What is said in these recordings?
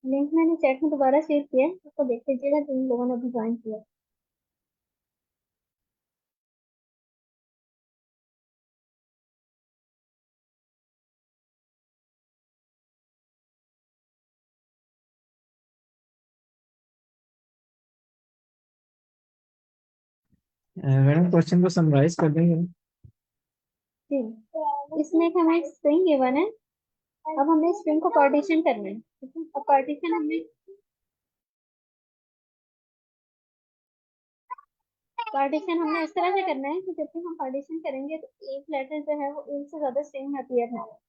Link मैंने chat में दोबारा शेयर किया है, उसको देख लीजिएगा जिन लोगों ने अभी ज्वाइन किया। मैडम क्वेश्चन को समराइज कर देंगे ना? जी, इसमें एक हमें स्ट्रिंग गिवन है। अब हमें स्ट्रिंग को पार्टीशन करना है, ठीक है। अब पार्टीशन हमने इस तरह से करना है कि जब भी हम पार्टीशन करेंगे तो एक लेटर जो है वो एक से ज्यादा स्ट्रिंग में अपीयर ना हो।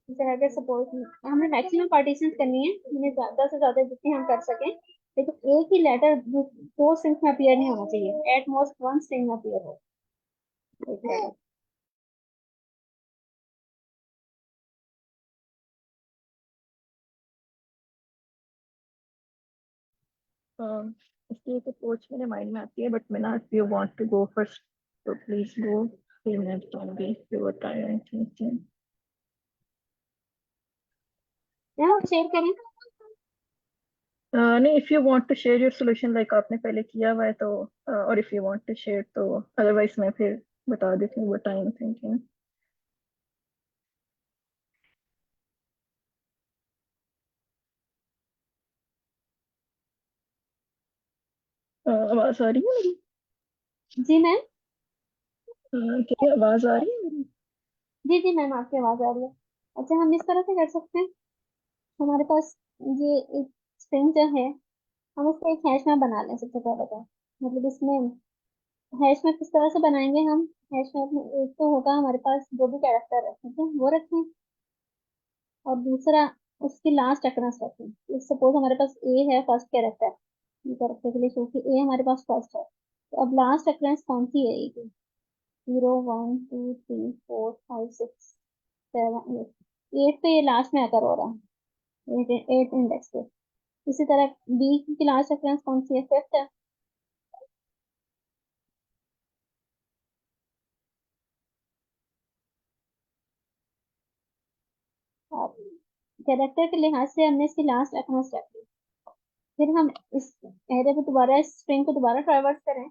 जैसे अगर सपोज हमें मैक्सिमम पार्टीशन करनी है, हमें ज्यादा से ज्यादा जितनी हम कर सकें, लेकिन एक ही लेटर दो स्ट्रिंग्स में अपीयर नहीं होना चाहिए, एट मोस्ट वन स्ट्रिंग में अपीयर हो एक letter। Um, इसकी एक अप्रोच मेरे माइंड में आती है, बट मैं ना, if you want to go first तो please go. 3 minutes only your time thinking. यहाँ शेयर करें। नहीं, if you want to share your solution like आपने पहले किया हुआ है तो, और if you want to share तो, अदरवाइज मैं फिर बता देती हूँ व्हाट आई एम थिंकिंग। आवाज आ रही है मेरी? जी मैम। क्या आवाज आ रही है मेरी? जी जी मैम, आपकी आवाज आ रही है। अच्छा, हम इस तरह से कर सकते हैं। हमारे पास ये एक स्ट्रिंग जो है, हम इसका एक हैश मैप बना लें सबसे पहले तो। मतलब इसमें हैश मैप किस तरह से बनाएंगे हम। हैश मैप में एक तो होगा हमारे पास जो भी कैरेक्टर है, ठीक है, वो रखें। और दूसरा उसकी लास्ट अकरेंस रखें। सपोज हमारे पास ए है फर्स्ट कैरेक्टर, ये कैरेक्टर के लिए शो कि ए हमारे पास फर्स्ट है, तो अब लास्ट अकरेंस कौन सी है ए की। 0 1 2 3 4 5 6 7 8। पे ये लास्ट में आकर हो रहा है, 8 इंडेक्स पे। इसी तरह बी की लास्ट अकरेंस कौन सी है, फिफ्थ है। और कैरेक्टर के लिहाज से हमने इसकी लास्ट अकरेंस रखी। फिर हम इस एरे को दोबारा, इस स्ट्रिंग को दोबारा ट्रावर्स करें,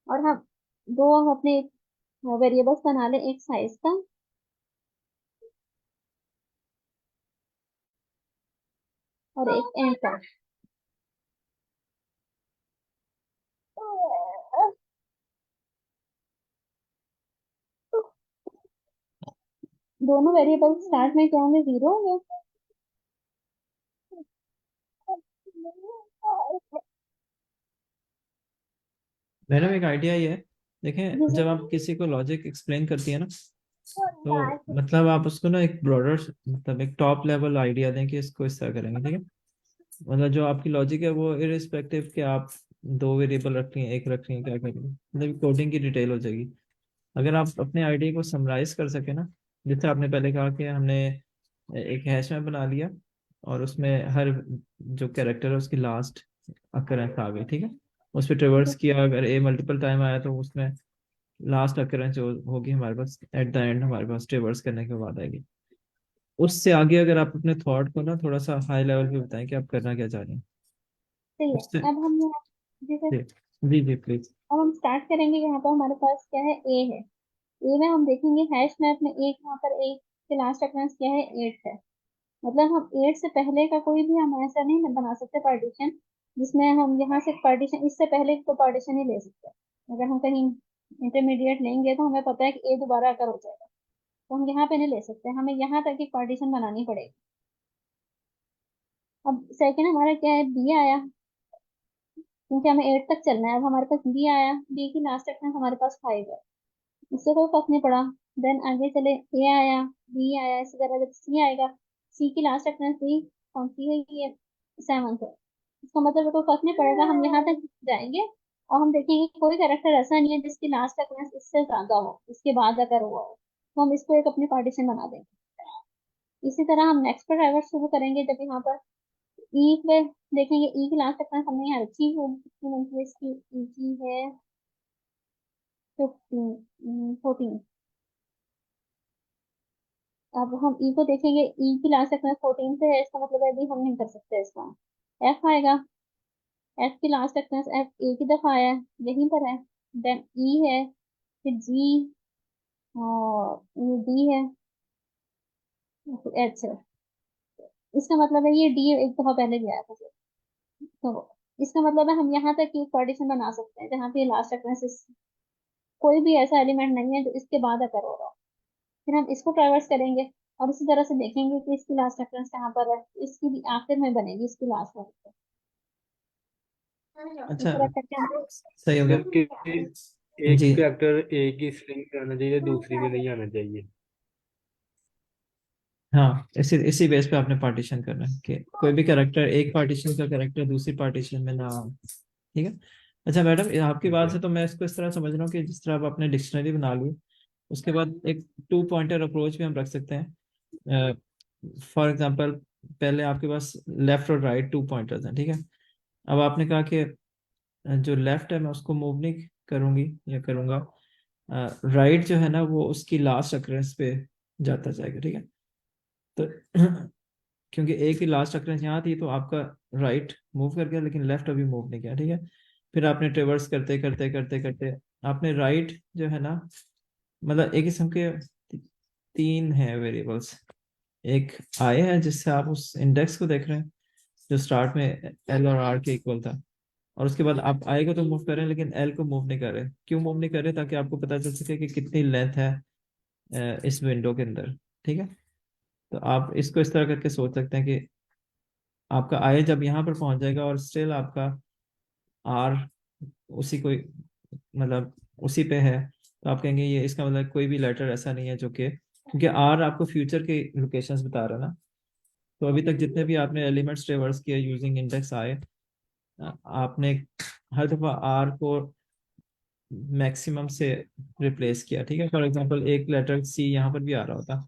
और हम दो अपने वेरिएबल्स बना लें, एक साइज का और एक एंड का। दोनों वेरिएबल स्टार्ट में क्या होंगे, 0 होंगे। मैडम एक आइडिया ये है, जी देखें जी। जब आप किसी को लॉजिक एक्सप्लेन करती है ना, तो मतलब आप उसको ना एक ब्रॉडर, मतलब एक टॉप लेवल आइडिया दें कि इसको इस तरह करेंगे, ठीक है। मतलब जो आपकी लॉजिक है वो इरिस्पेक्टिव कि आप दो वेरिएबल रख रही हैं, एक रख रही हैं, क्या करेंगे, मतलब कोडिंग की डिटेल हो जाएगी। अगर आप अपने आइडिया को समराइज कर सके ना, जैसे आपने पहले कहा कि हमने एक हैश मैप बना लिया और उसमें हर जो कैरेक्टर है उसकी लास्ट अकरेंस आ गई, ठीक है। उस पर ट्रेवर्स किया, अगर ए मल्टीपल टाइम आया तो उसमें लास्ट अकरेंस जो होगी हमारे पास एट द एंड, हमारे पास ट्रेवर्स करने के बाद आएगी। उससे आगे अगर आप अपने थॉट को ना थोड़ा सा हाई लेवल पे बताएं कि आप करना क्या चाह रहे हैं सही है। उससे। अब हम यहाँ, जी sir, ji ji ji please. अब हम स्टार्ट करेंगे। यहाँ पर हमारे पास क्या है, ए है। ए में हम देखेंगे हैश मैप में एक, यहाँ पर एक के लास्ट अकरेंस क्या है, 8 है। मतलब हम 8 से पहले का कोई भी हम ऐसा नहीं बना सकते पार्टीशन, जिसमें हम यहाँ से पार्टीशन, इससे पहले को पार्टीशन ही ले सकते। अगर हम कहीं इंटरमीडिएट लेंगे तो हमें पता है कि ए दोबारा अगर हो जाएगा, तो हम यहाँ पे नहीं ले सकते, हमें यहाँ तक एक पार्टीशन बनानी पड़ेगी। अब सेकंड हमारा क्या है, बी आया, क्योंकि हमें 8 तक चलना है। अब हमारे पास बी आया, बी की लास्ट अकरेंस हमारे पास 5 है, उससे कोई फर्क नहीं पड़ा। देन आगे चले, ए आया, बी आया, इसी तरह जब सी आएगा, सी की लास्ट अकरेंस सी कौन सी है, ये 7 है। इसका मतलब कोई फर्क नहीं पड़ेगा, हम यहाँ तक जाएंगे और हम देखेंगे कि कोई कैरेक्टर ऐसा नहीं है जिसकी लास्ट अकरेंस इससे ज्यादा हो, इसके बाद अगर हुआ हो तो हम इसको एक अपनी पार्टीशन बना देंगे। इसी तरह हम नेक्स्ट पर ड्राइवर शुरू करेंगे। जब यहाँ पर ई पे देखेंगे, ई की लास्ट अकरेंस हमने यहाँ रखी है, कितनी बनती है इसकी, ई की है 15 14। अब हम ई को देखेंगे, ई की लास्ट एक्सटेंस 14 से है, इसका मतलब है अभी हम नहीं कर सकते इसका। एफ आएगा, एफ की लास्ट एक्सटेंस एफ एक ही दफा आया है, यहीं पर है। देन ई है, फिर जी, और ये डी है, फिर एच है। इसका मतलब है ये डी एक दफा पहले भी आया था फिर। तो इसका मतलब है हम यहाँ तक एक पार्टीशन बना सकते हैं जहाँ पे लास्ट एक्सटेंस कोई भी ऐसा एलिमेंट नहीं है जो इसके बाद अकर हो रहा हो। फिर हम इसको ट्रैवर्स करेंगे और इसी तरह से देखेंगे कि इसकी लास्ट रेफरेंस कहाँ पर है, इसकी भी आखिर में बनेगी इसकी लास्ट रेफरेंस। इस अच्छा, तरह करके हम सही हो गया। जबकि जी एक कैरेक्टर एक ही स्ट्रिंग में आना चाहिए, दूसरी में नहीं आना चाहिए। हाँ, इसी बेस पे आपने पार्टीशन करना है कि कोई भी कैरेक्टर, एक पार्टीशन का कैरेक्टर दूसरी पार्टीशन में ना हो। ठीक है। अच्छा मैडम, ये आपकी बात से तो मैं इसको इस तरह समझ रहा हूँ कि जिस तरह आप अपने डिक्शनरी बना ली, उसके बाद एक 2 पॉइंटर अप्रोच भी हम रख सकते हैं। फॉर एग्जांपल, पहले आपके पास लेफ्ट और राइट 2 पॉइंटर्स हैं, ठीक है। अब आपने कहा कि जो लेफ्ट है मैं उसको मूव नहीं करूंगी या करूंगा, राइट जो है ना वो उसकी लास्ट अक्रेंस पे जाता जाएगा, ठीक है। तो क्योंकि एक ही लास्ट अक्रेंस यहाँ थी तो आपका राइट मूव कर गया, लेकिन लेफ्ट अभी मूव नहीं किया, ठीक है। फिर आपने ट्रेवर्स करते करते करते करते आपने राइट जो है ना, मतलब एक किस्म के 3 है वेरिएबल्स। एक आई है जिससे आप उस इंडेक्स को देख रहे हैं जो स्टार्ट में एल और आर के इक्वल था, और उसके बाद आप आई को तो मूव कर रहे हैं लेकिन एल को मूव नहीं कर रहे। क्यों मूव नहीं कर रहे? ताकि आपको पता चल सके कि कितनी लेंथ है इस विंडो के अंदर, ठीक है। तो आप इसको इस तरह करके सोच सकते हैं कि आपका आई जब यहाँ पर पहुंच जाएगा और स्टिल आपका आर उसी को, मतलब उसी पे है, तो आप कहेंगे ये इसका मतलब कोई भी लेटर ऐसा नहीं है जो कि, क्योंकि आर आपको फ्यूचर के लोकेशंस बता रहा है ना। तो अभी तक जितने भी आपने एलिमेंट्स ट्रेवर्स किए यूजिंग इंडेक्स आए, आपने हर दफा आर को मैक्सिमम से रिप्लेस किया, ठीक है। फॉर एग्जांपल एक लेटर सी यहाँ पर भी आ रहा होता,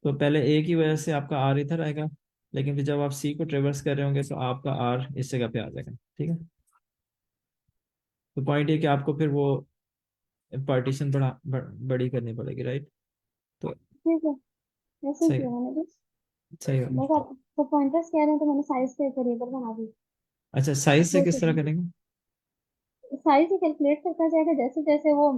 तो पहले ए की वजह से आपका आर इधर आएगा, लेकिन फिर जब आप सी को ट्रेवर्स कर रहे होंगे तो आपका आर इस जगह पे आ जाएगा, ठीक है। तो पॉइंट ये कि आपको फिर वो पार्टीशन बड़ी करनी पड़ेगी, राइट। तो ठीक है, ऐसे ही सही, किया मैंने भी। सही बस होगा। आप तो पॉइंटर्स कह रहे हैं तो मैंने साइज से एक वेरिएबल बना दी। अच्छा, साइज से किस तरह करेंगे? साइज ही कैलकुलेट करता जाएगा, जैसे जैसे वो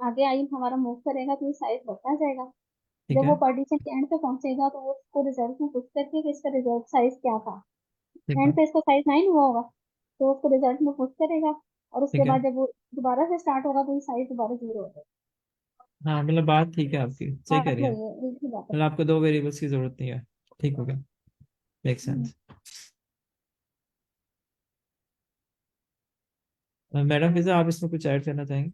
आगे आई हमारा मूव करेगा तो ये साइज बढ़ता जाएगा। ठीक जब है। वो पार्टीशन के एंड पे पहुंचेगा तो वो उसको रिजल्ट में पुश करके कि इसका रिजल्ट साइज क्या था। ठीक एंड है। पे इसका साइज 9 हुआ होगा तो उसको रिजल्ट में पुश करेगा, और उसके ठीक है। बाद जब वो दोबारा से स्टार्ट होगा तो ये साइज दोबारा 0 हो जाएगा। हाँ, मतलब बात ठीक है आपकी, सही हाँ कह रही है। वही है, एक ही बात है। मतलब आपको 2 वेरिएबल्स की जरूरत नहीं है। ठीक हो गया, मेक हम्म, सेंस। मैडम फिर से आप इसमें कुछ ऐड करना चाहेंगे?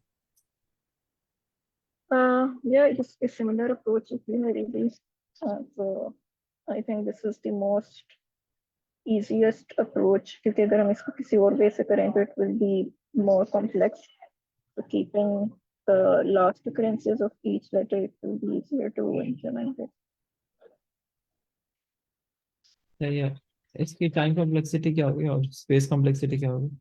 Yeah, it's a similar approach if you have this. So I think this is the most easiest approach क्योंकि अगर हम इसको किसी और वे से करें तो it will be more complex. So keeping the last occurrences of each letter, it will be easier to implement it. सही है। इसकी टाइम कॉम्प्लेक्सिटी क्या होगी और स्पेस कॉम्प्लेक्सिटी क्या होगी?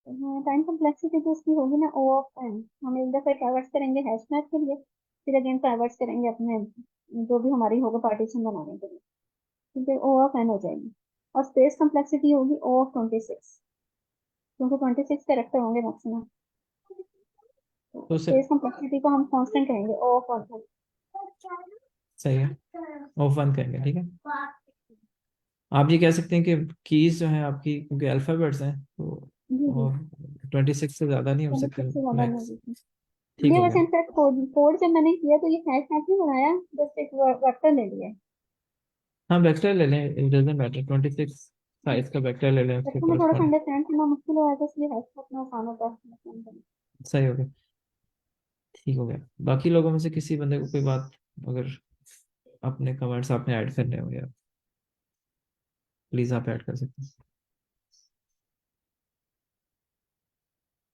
हाँ, टाइम कॉम्प्लेक्सिटी तो इसकी होगी ना ओ ऑफ एन। हम एक दफा ट्रैवर्स करेंगे हैश मैप के लिए, फिर अगेन ट्रैवर्स करेंगे अपने जो भी हमारी होगा पार्टीशन बनाने के लिए, ठीक है, ओ ऑफ एन हो जाएगी। और स्पेस कॉम्प्लेक्सिटी होगी ओ ऑफ 26, क्योंकि 26 कैरेक्टर होंगे मैक्सिमम। तो स्पेस सिर्फ, कॉम्प्लेक्सिटी को हम कांस्टेंट कहेंगे ओ ऑफ 1। सही है, ऑफ वन करेंगे, ठीक है। आप ये कह सकते हैं कि कीज जो है आपकी, क्योंकि अल्फाबेट्स हैं तो जी जी, और 26 से ज़्यादा नहीं हो सकते 26 से ज्यादा नहीं मैक्स। होगी। ठीक ये हो वैसे गया। इनफैक्ट कोड कोड जब मैंने किया तो ये हैश मैप नहीं बनाया, जस्ट एक वेक्टर ले लिया। हाँ, वेक्टर ले लें, इट डजंट मैटर, 26 साइज का वेक्टर ले लें उसके वेक्टर में थोड़ा सा कॉरेस्पॉन्डिंग। अंडरस्टैंड करना मुश्किल हो जाता है, इसलिए हैश मैप में आसान होता है। सही हो गया, ठीक हो गया। बाकी लोगों में से किसी बंदे को कोई बात, अगर अपने कमेंट्स आपने ऐड करने हो या प्लीज आप ऐड कर सकते हैं।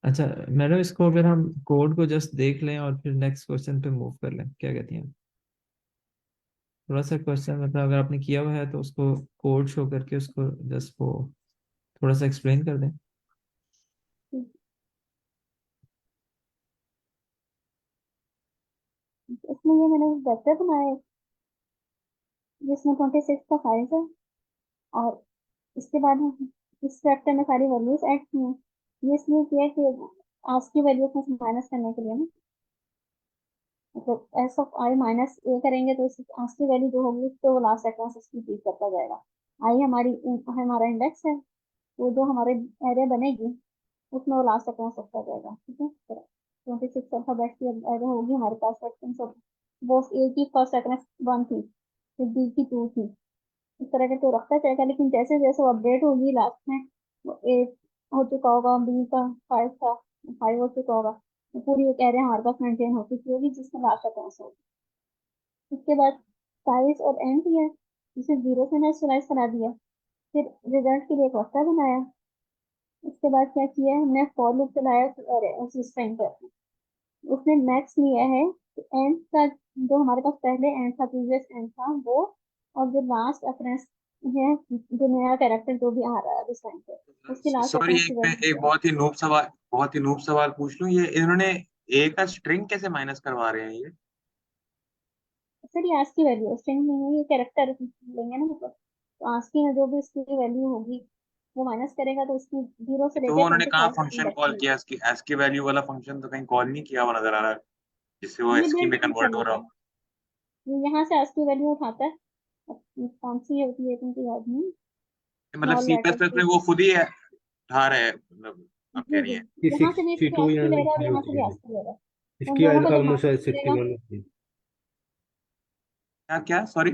अच्छा मैडम, इसको अगर हम कोड को जस्ट देख लें और फिर नेक्स्ट क्वेश्चन पे मूव कर लें, क्या कहती हैं? थोड़ा सा क्वेश्चन, मतलब अगर आपने किया हुआ है तो उसको कोड शो करके उसको जस्ट वो थोड़ा सा एक्सप्लेन कर दें। इसमें ये मैंने वेक्टर बनाया है, जिसमें 26 का साइज है, और इसके बाद इस वेक्टर में सारी वैल्यूज ऐड की हैं। ये इसलिए किया कि आज की वैल्यू को माइनस करने के लिए ना, मतलब एस ऑफ आई माइनस ए करेंगे तो इस आज की वैल्यू जो होगी तो वो लास्ट एक्स इसकी फीड करता जाएगा। आई हमारा इंडेक्स है, वो जो हमारे एरे बनेगी उसमें वो लास्ट एक्स सकता जाएगा। ठीक है, 26 अल्फाबेट की एरे होगी हमारे पास सेक्शन सब। वो ए की फर्स्ट एक्स 1 थी, फिर बी की 2 थी, इस तरह के तो रखता जाएगा। लेकिन जैसे जैसे वो अपडेट होगी लास्ट में वो 8 हो चुका होगा, बी का 5 था, 5 हो चुका होगा, तो पूरी एक एरे हमारे पास मेंटेन हो चुकी होगी जिसमें लास्ट तक होगी। उसके बाद साइज और एंड दिया, जिसे 0 से इनिशियलाइज करा दिया, फिर रिजल्ट के लिए एक वेक्टर बनाया। उसके बाद क्या किया है, हमने फॉर लूप चलाया उस स्ट्रिंग पर, उसने मैक्स लिया है एंड का, जो हमारे पास पहले एंड था, प्रीवियस एंड था वो, और जो लास्ट रेफरेंस है, जो नया कैरेक्टर जो भी आ रहा है इस टाइम पे, उसकी लास्ट सॉरी, रेफरेंस की एक मैं वैल्यू एक है। बहुत ही नूब सवाल पूछ लूं, ये इन्होंने ए का स्ट्रिंग कैसे माइनस करवा रहे हैं ये? सर ये आज की वैल्यू स्ट्रिंग नहीं है, ये कैरेक्टर लेंगे ना, मतलब तो आज की में जो भी इसकी वैल्यू होगी वो माइनस करेगा, तो इसकी 0 से तो लेके वो उन्होंने कहाँ 25 तक फंक्शन कॉल किया? इसकी एस की वैल्यू वाला फंक्शन तो कहीं कॉल नहीं किया हुआ नजर आ रहा है, जिससे वो ये एस की बिल्ट में कन्वर्ट हो फंक्शन रहा है, हो। ये यहाँ से आज की वैल्यू उठाता है। अब कौन सी होती है तुमको याद नहीं, मतलब small C plus letter plus में की। वो खुद ही उठा रहे हैं, मतलब आप कह जी रही जी, हैं? ये यहाँ से भी इसकी 62 आस्की या लेगा और 63 यहाँ से होती भी है, आस्की लेगा, तो उन इसकी दोनों को जब ऑलमोस्ट माइनस करेगा। 61 होती है। क्या क्या, सॉरी?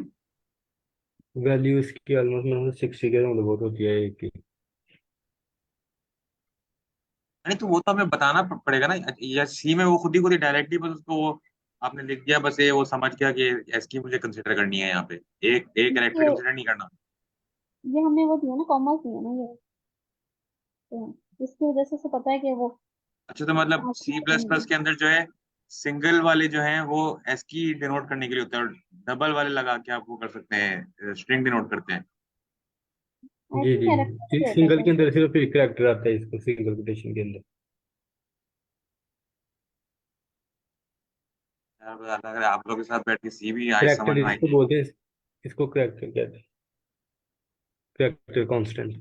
वैल्यू इसकी ऑलमोस्ट 60 के अंदर बहुत होती है एक की। नहीं तो वो तो हमें बताना पड़ेगा ना, या सी में वो खुद ही डायरेक्टली बस उसको वो आपने लिख दिया, बस ये वो समझ गया कि एस की मुझे कंसिडर करनी है, यहाँ पे एक एक कैरेक्टर ये कंसिडर नहीं करना। ये हमने वो दिया ना, कॉमर्स दिया ना ये, तो इसकी वजह से पता है कि वो अच्छा, तो मतलब आस्की सी वैल्यू प्लस नहीं प्लस है। के अंदर जो है सिंगल वाले जो हैं वो एस की डिनोट करने के लिए होते हैं, और डबल वाले लगा के आप वो कर सकते हैं, स्ट्रिंग डिनोट करते हैं। आई जी थिंक जी कैरेक्टर जी, दे सिंगल देते के हैं। अंदर सिर्फ एक करेक्टर आता है इसको, सिंगल कोटेशन के अंदर। यार अगर आप लोग के साथ बैठ के सी भी आज समझ करेक्टर में इसको आएंगे। बोलते हैं, इसको करेक्टर कहते हैं, करेक्टर कांस्टेंट।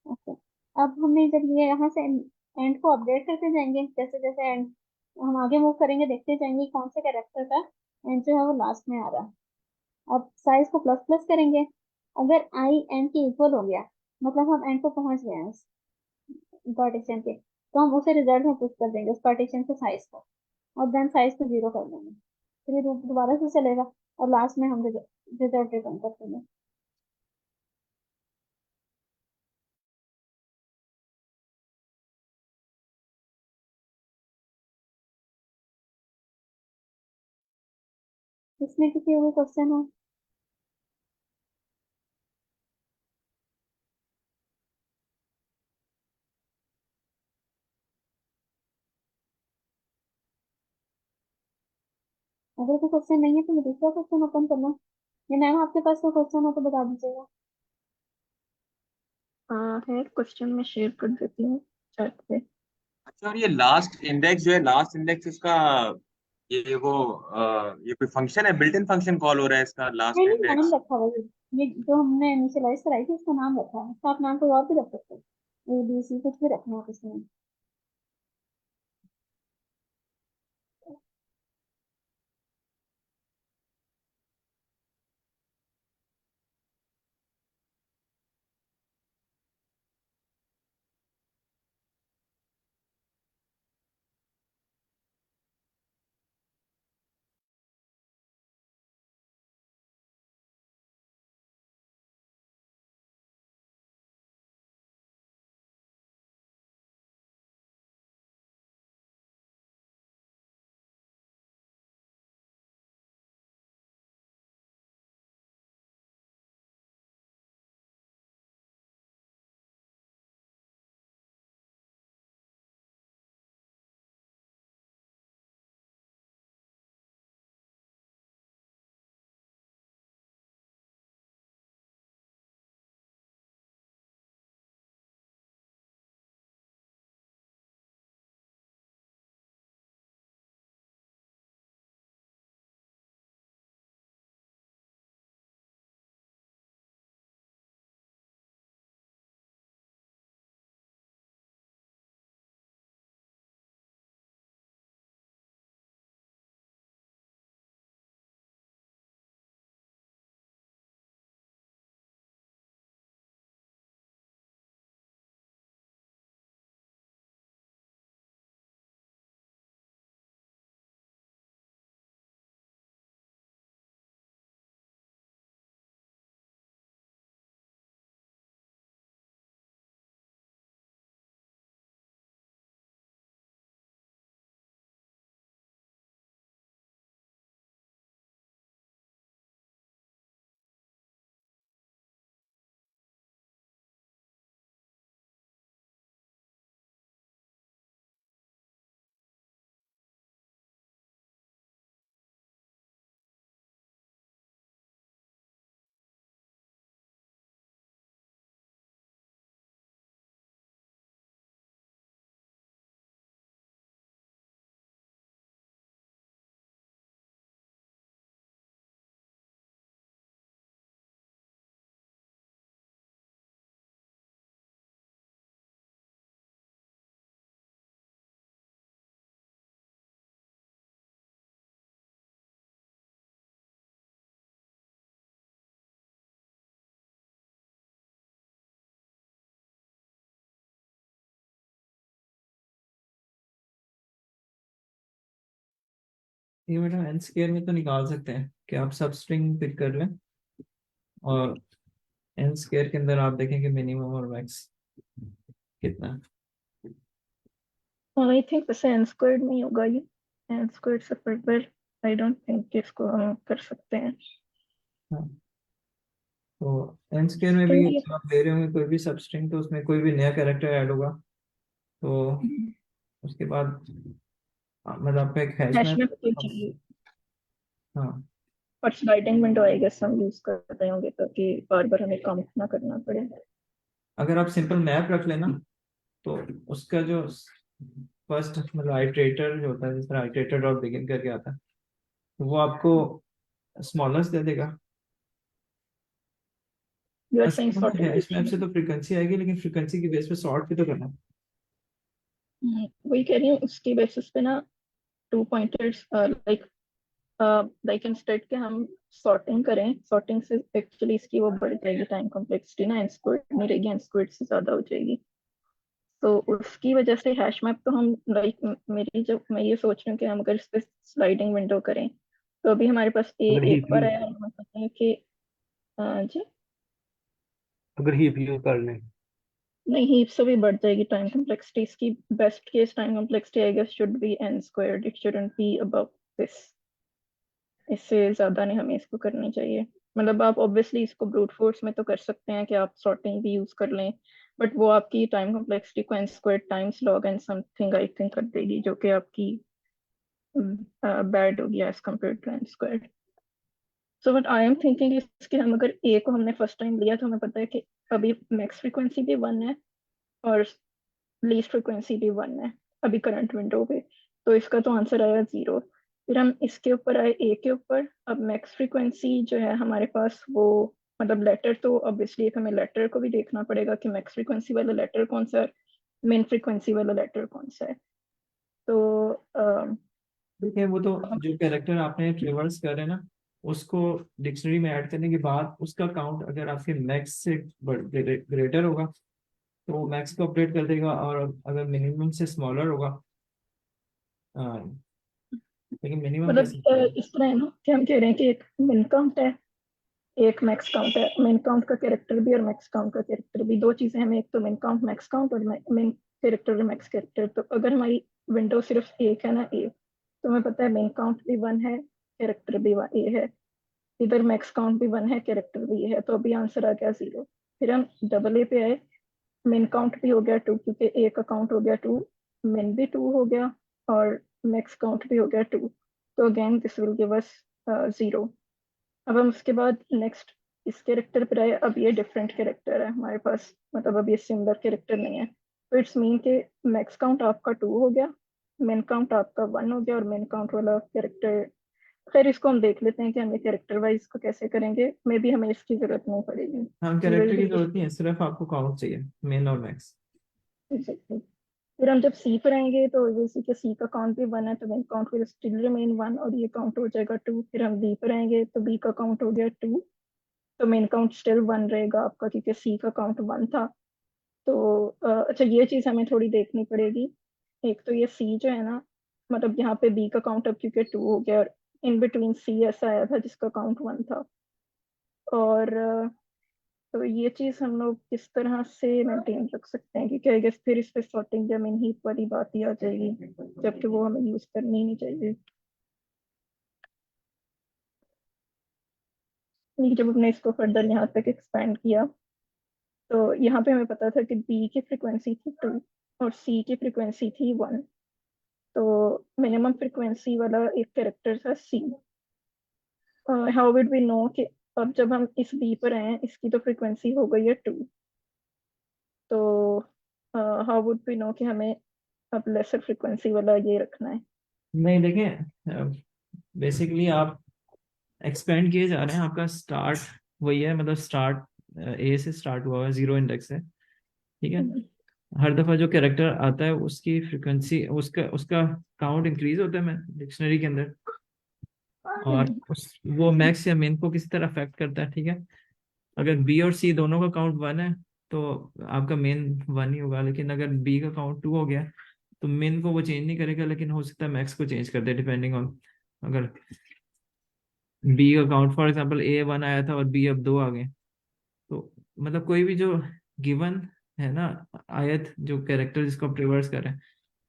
ओके, अब हमने जब ये यहाँ से एंड को अपडेट करते जाएंगे, जैसे जैसे एंड हम आगे मूव करेंगे देखते जाएंगे कौन से कैरेक्टर का एंड जो है वो लास्ट में आ रहा है। अब साइज को प्लस प्लस करेंगे, अगर आई एंड के इक्वल हो गया, मतलब हम एंड को पहुंच गए हैं उस पार्टीशन के, तो हम उसे रिजल्ट में पुश कर देंगे उस पार्टीशन के साइज को, और देन साइज को 0 कर देंगे, फिर ये दोबारा से चलेगा, और लास्ट में हम रिजल्ट रिटर्न कर देंगे। इसमें किसी और क्वेश्चन हो? अगर कोई क्वेश्चन नहीं है तो मैं दूसरा क्वेश्चन ओपन कर लूँ, या मैम आपके पास कोई क्वेश्चन हो तो बता दीजिएगा। है क्वेश्चन में शेयर कर देती हूँ चैट पे। अच्छा, और ये लास्ट इंडेक्स इसका, ये कोई फंक्शन है, बिल्ट इन फंक्शन कॉल हो रहा है इसका नहीं लास्ट नहीं, नाम इंडेक्स? रखा हुआ है, ये जो हमने इनिशियलाइज कराई थी इसका नाम रखा है, इसका आप नाम कोई और भी रख सकते हो, ए बी सी कुछ भी रखना है इसमें। ये बेटा एन स्क्वायर में तो निकाल सकते हैं कि आप सब स्ट्रिंग पिक कर लें और एन स्क्वायर के अंदर आप देखेंगे मिनिमम और मैक्स कितना है। आई थिंक वैसे एन स्क्वायर्ड में ही होगा ये, एन स्क्वायर्ड से पर आई डोंट थिंक इसको हम कर सकते हैं। हाँ, तो एन स्क्वायर में भी चलिए। आप ले रहे होंगे कोई भी सब स्ट्रिंग, तो उसमें कोई भी नया कैरेक्टर ऐड होगा, तो उसके बाद मतलब आपका एक हैश हैश मैप। में तो चाहिए, हाँ, और स्लाइडिंग विंडो आई गेस हम यूज कर रहे होंगे ताकि बार बार हमें काउंट ना करना पड़े। अगर आप सिंपल मैप रख लेना तो उसका जो फर्स्ट मतलब आइटरेटर जो होता है, जिस तरह आइटरेटर डॉट बिगिन करके आता है, तो वो आपको स्मॉलेस्ट दे देगा। यू आर सेइंग असल में सॉर्टेड हैश मैप से तो फ्रीक्वेंसी आएगी, लेकिन फ्रीक्वेंसी की बेस पे सॉर्ट भी तो करना है। वही कह रही हूँ, उसकी बेसिस पे ना 2 पॉइंटर्स लाइक इंस्टेड के हम सॉर्टिंग करें, सॉर्टिंग से एक्चुअली इसकी वो बढ़ जाएगी टाइम कॉम्प्लेक्सिटी ना, एन स्क्वायर्ड नहीं रहेगी, एन स्क्वायर्ड से ज्यादा हो जाएगी। तो उसकी वजह से हैश मैप तो हम लाइक मेरी जब मैं ये सोच रही हूँ कि हम अगर इस पे स्लाइडिंग विंडो करें, तो अभी हमारे पास अगर एक हीप बार यूज आया और हम कहते हैं कि जी अगर हीप यूज कर लें नहीं, हीप से भी बढ़ जाएगी टाइम कॉम्प्लेक्सिटी। इसकी best case time complexity I guess should be N squared, it shouldn't be above this. इससे ज्यादा नहीं हमें इसको करनी चाहिए। मतलब आप ऑब्वियसली इसको ब्रूट फोर्स में तो कर सकते हैं कि आप सॉर्टिंग भी यूज कर लें, बट वो आपकी टाइम कॉम्प्लेक्सिटी को N square times log and something I think कर देगी, जो कि आपकी बैड होगी as compare to N square. So but I am thinking इसके हम अगर ए को हमने फर्स्ट टाइम लिया तो हमें पता है कि अभी मैक्स फ्रीक्वेंसी भी 1 है और लीस्ट फ्रीक्वेंसी भी 1 है अभी करंट विंडो पे, तो इसका तो आंसर आया 0। फिर हम इसके ऊपर आए ए के ऊपर। अब मैक्स फ्रीक्वेंसी जो है हमारे पास वो मतलब लेटर, तो ऑब्वियसली एक हमें लेटर को भी देखना पड़ेगा कि मैक्स फ्रीक्वेंसी वाला लेटर कौन सा है, मेन फ्रीक्वेंसी वाला लेटर कौन सा है। तो देखिए वो तो हम जो कैरेक्टर आपने ट्रेवर्स कर है ना, उसको डिक्शनरी में ऐड करने के बाद उसका काउंट अगर आपके मैक्स से ग्रेटर होगा तो वो मैक्स को अपडेट कर देगा, और अगर मिनिमम से स्मॉलर होगा, लेकिन मिनिमम मतलब कैसे करेंगे? इस तरह है ना कि हम कह रहे हैं कि एक मिन काउंट है, एक मैक्स काउंट है। मिन काउंट का कैरेक्टर भी और मैक्स काउंट का कैरेक्टर भी, दो चीजें हमें, एक तो मिन काउंट मैक्स काउंट और मिन कैरेक्टर और मैक्स कैरेक्टर। तो अगर हमारी विंडो सिर्फ एक है ना ए, तो हमें पता है मिन काउंट भी 1 है, कैरेक्टर भी ए है, इधर मैक्स काउंट भी 1 है, कैरेक्टर भी ए है, तो अभी आंसर आ गया 0। फिर हम डबल ए पे आए, मिन काउंट भी हो गया 2 क्योंकि ए का काउंट हो गया 2, मिन भी 2 हो गया और मैक्स काउंट भी हो गया 2, तो again this will give us 0। अब हम उसके बाद नेक्स्ट इस कैरेक्टर पर आए। अब ये डिफरेंट कैरेक्टर है हमारे पास, मतलब अब ये सिमिलर कैरेक्टर नहीं है, तो इट्स मीन के मैक्स काउंट आपका 2 हो गया, मेन काउंट आपका 1 हो गया और मेन काउंट वाला कैरेक्टर। खैर इसको हम देख लेते हैं कि हमें कैरेक्टर वाइज को कैसे करेंगे, मे बी हमें इसकी जरूरत नहीं पड़ेगी। हाँ, We will कैरेक्टर की be जरूरत नहीं है, सिर्फ आपको काउंट चाहिए, मेन और मैक्स। exactly। फिर हम जब सी पर आएंगे तो जैसे कि सी का काउंट भी 1 है तो मेन काउंट फिर स्टिल रिमेन 1 और ये काउंट हो जाएगा 2। फिर हम बी पर आएंगे तो बी का काउंट हो गया 2, तो मेन काउंट स्टिल 1 रहेगा आपका क्योंकि सी का काउंट 1 था। तो अच्छा ये चीज हमें थोड़ी देखनी पड़ेगी। एक तो ये सी जो है ना, मतलब यहाँ पे बी का काउंट अब क्योंकि 2 हो गया और इन बिटवीन सी ऐसा आया था जिसका काउंट 1 था। और तो ये चीज हम लोग किस तरह से मेंटेन रख सकते हैं, क्योंकि आई गेस फिर इस पे सॉर्टिंग जमीन हीप वाली बात ही आ जाएगी, जबकि वो हमें यूज करनी ही नहीं चाहिए। नहीं, जब हमने इसको फर्दर यहाँ तक एक्सपेंड किया तो यहाँ पे हमें पता था कि बी की फ्रिक्वेंसी थी 2 और सी की फ्रिक्वेंसी थी 1, तो मिनिमम फ्रिक्वेंसी वाला एक कैरेक्टर था सी। हाउ वुड वी नो कि अब जब हम इस बी पर आए हैं इसकी तो फ्रिक्वेंसी हो गई है 2, तो हाउ वुड वी नो कि हमें अब लेसर फ्रिक्वेंसी वाला ये रखना है। नहीं देखें, बेसिकली आप एक्सपेंड किए जा रहे हैं, आपका स्टार्ट वही है, मतलब स्टार्ट ए से स्टार्ट हुआ है, जीरो इंडेक्स है, ठीक है। हर दफा जो कैरेक्टर आता है उसकी फ्रिक्वेंसी, उसका उसका काउंट इंक्रीज होता है मैं डिक्शनरी के अंदर, और वो मैक्स या मिन को किसी तरह अफेक्ट करता है, ठीक है। अगर बी और सी दोनों का काउंट 1 है तो आपका मेन 1 ही होगा, लेकिन अगर बी का काउंट 2 हो गया तो मेन को वो चेंज नहीं करेगा, लेकिन हो सकता है मैक्स को चेंज कर दे डिपेंडिंग ऑन अगर बी का काउंट फॉर एग्जांपल A1 आया था और बी अब 2 आ गए, तो मतलब कोई भी जो गिवन है ना आयत, जो कैरेक्टर जिसको आप ट्रेवर्स कर रहे हैं,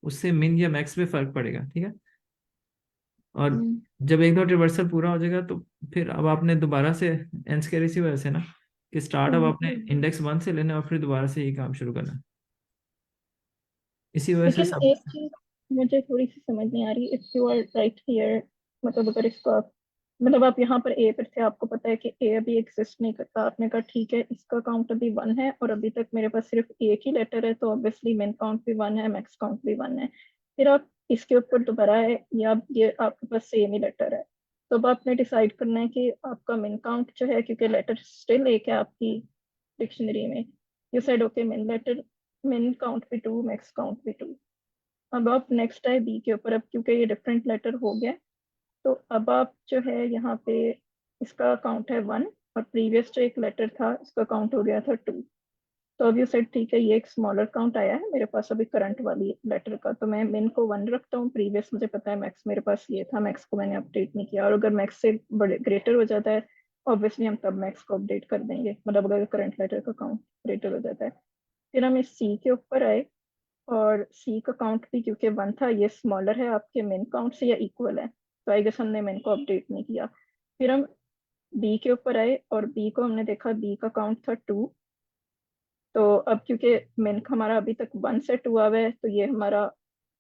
उससे मिन या मैक्स पे फर्क पड़ेगा, ठीक है। और जब एक बार रिवर्सल पूरा हो जाएगा तो फिर अब आपने दोबारा से एंड के इसी वजह से ना कि स्टार्ट अब आपने इंडेक्स 1 से लेना और फिर दोबारा से यही काम शुरू करना, इसी वजह से लेकिन सब। एक चीज मुझे थोड़ी सी समझ नहीं आ रही, if you are right here, मतलब अगर इसको आप, मतलब आप यहाँ पर ए पर थे, आपको पता है कि ए अभी एग्जिस्ट नहीं करता, आपने कहा ठीक है इसका काउंट अभी 1 है और अभी तक मेरे पास सिर्फ एक ही लेटर है, तो ऑब्वियसली मिन काउंट भी 1 है, मैक्स काउंट भी 1 है। फिर आप इसके ऊपर दोबारा है, या ये आपके पास सेम ही लेटर है, तो अब आपने डिसाइड करना है कि आपका मिन काउंट जो है, क्योंकि लेटर स्टिल एक है आपकी डिक्शनरी में, यू सेड ओके मिन लेटर, मिन काउंट भी 2, मैक्स काउंट भी 2। अब आप नेक्स्ट है बी के ऊपर, अब क्योंकि ये डिफरेंट लेटर हो गया, तो अब आप जो है यहाँ पे, इसका काउंट है 1 और प्रीवियस जो एक लेटर था इसका काउंट हो गया था 2। तो अब यू सेड ठीक है ये एक स्मॉलर काउंट आया है मेरे पास अभी करंट वाली लेटर का, तो मैं मिन को 1 रखता हूँ, प्रीवियस मुझे पता है मैक्स मेरे पास ये था, मैक्स को मैंने अपडेट नहीं किया, और अगर मैक्स से बड़े ग्रेटर हो जाता है ऑब्वियसली हम तब मैक्स को अपडेट कर देंगे, मतलब अगर करंट लेटर का काउंट ग्रेटर हो जाता है। फिर हम इस सी के ऊपर आए, और सी का काउंट भी क्योंकि 1 था, ये स्मॉलर है आपके मेन काउंट से या इक्वल है, तो आई गेस हमने मेन को अपडेट नहीं किया। फिर हम बी के ऊपर आए और बी को हमने देखा, बी का काउंट था 2, तो अब क्योंकि मेन हमारा अभी तक 1 से 2 आवा है, तो ये हमारा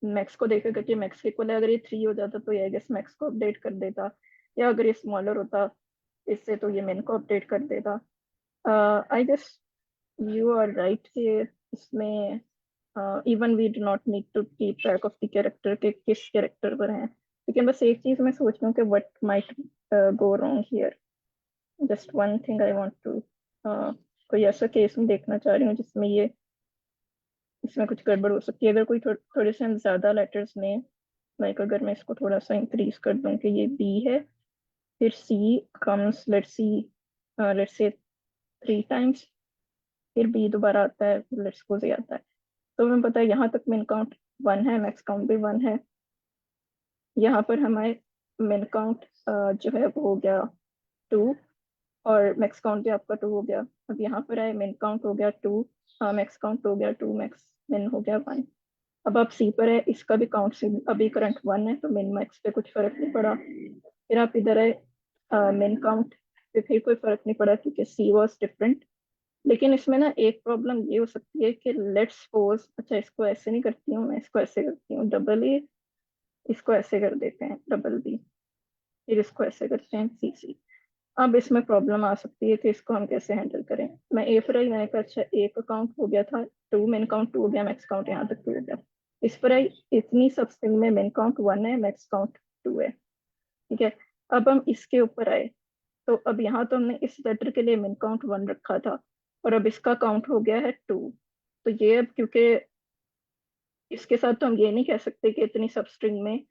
मैक्स को देखेगा कि मैक्स के इक्वल है, अगर ये 3 हो जाता तो ये आई गेस मैक्स को अपडेट कर देता, या अगर ये स्मॉलर होता इससे तो ये मेन को अपडेट कर देता। I guess you are right कि इसमें even we do not need to keep track of the character के किस कैरेक्टर पर हैं, लेकिन बस एक चीज मैं सोच रहा हूँ कि what might go wrong here, just one thing I want to, कोई ऐसा केस मैं देखना चाह रही हूँ जिसमें ये, इसमें कुछ गड़बड़ हो सकती है, अगर कोई थोड़े से हम ज्यादा लेटर्स लें, लाइक अगर मैं इसको थोड़ा सा इंक्रीज कर दूं कि ये बी है, फिर सी कम्स, लेट्स से 3 टाइम्स, फिर बी दोबारा आता है, फिर लेट्स सपोज ये आता है, तो हमें पता है यहाँ तक मिन काउंट 1 है, मैक्स काउंट भी 1 है, यहाँ पर हमारे मिन काउंट जो है वो हो गया 2 और मैक्स काउंट भी आपका 2 हो गया। अब यहाँ पर आए मिन काउंट हो गया 2, मैक्स काउंट हो गया 2, मैक्स मिन हो गया 1। अब आप सी पर है, इसका भी काउंट सी अभी करंट 1 है, तो मिन मैक्स पे कुछ फर्क नहीं पड़ा। फिर आप इधर है मिन काउंट पे, फिर कोई फर्क नहीं पड़ा क्योंकि सी वॉज डिफरेंट। लेकिन इसमें ना एक प्रॉब्लम ये हो सकती है कि लेट्स सपोज, अच्छा इसको ऐसे नहीं करती हूँ मैं, इसको ऐसे करती हूँ डबल ए, इसको ऐसे कर देते हैं डबल बी, फिर इसको ऐसे करते हैं सी सी। अब इसमें प्रॉब्लम आ सकती है कि इसको हम कैसे हैंडल करें। मैं ए पर आई, मैंने कहा अच्छा ए का काउंट हो गया था 2, मेन काउंट 2 हो गया, मैक्स काउंट यहाँ तक 2 हो गया। इस पर आई, इतनी सब स्ट्रिंग में मेन काउंट 1 है, मैक्स काउंट 2 है, ठीक है। अब हम इसके ऊपर आए, तो अब यहाँ तो हमने इस लेटर के लिए मेन काउंट 1 रखा था, और अब इसका काउंट हो गया है 2, तो ये अब क्योंकि इसके साथ तो हम ये नहीं कह सकते कि इतनी सब स्ट्रिंग में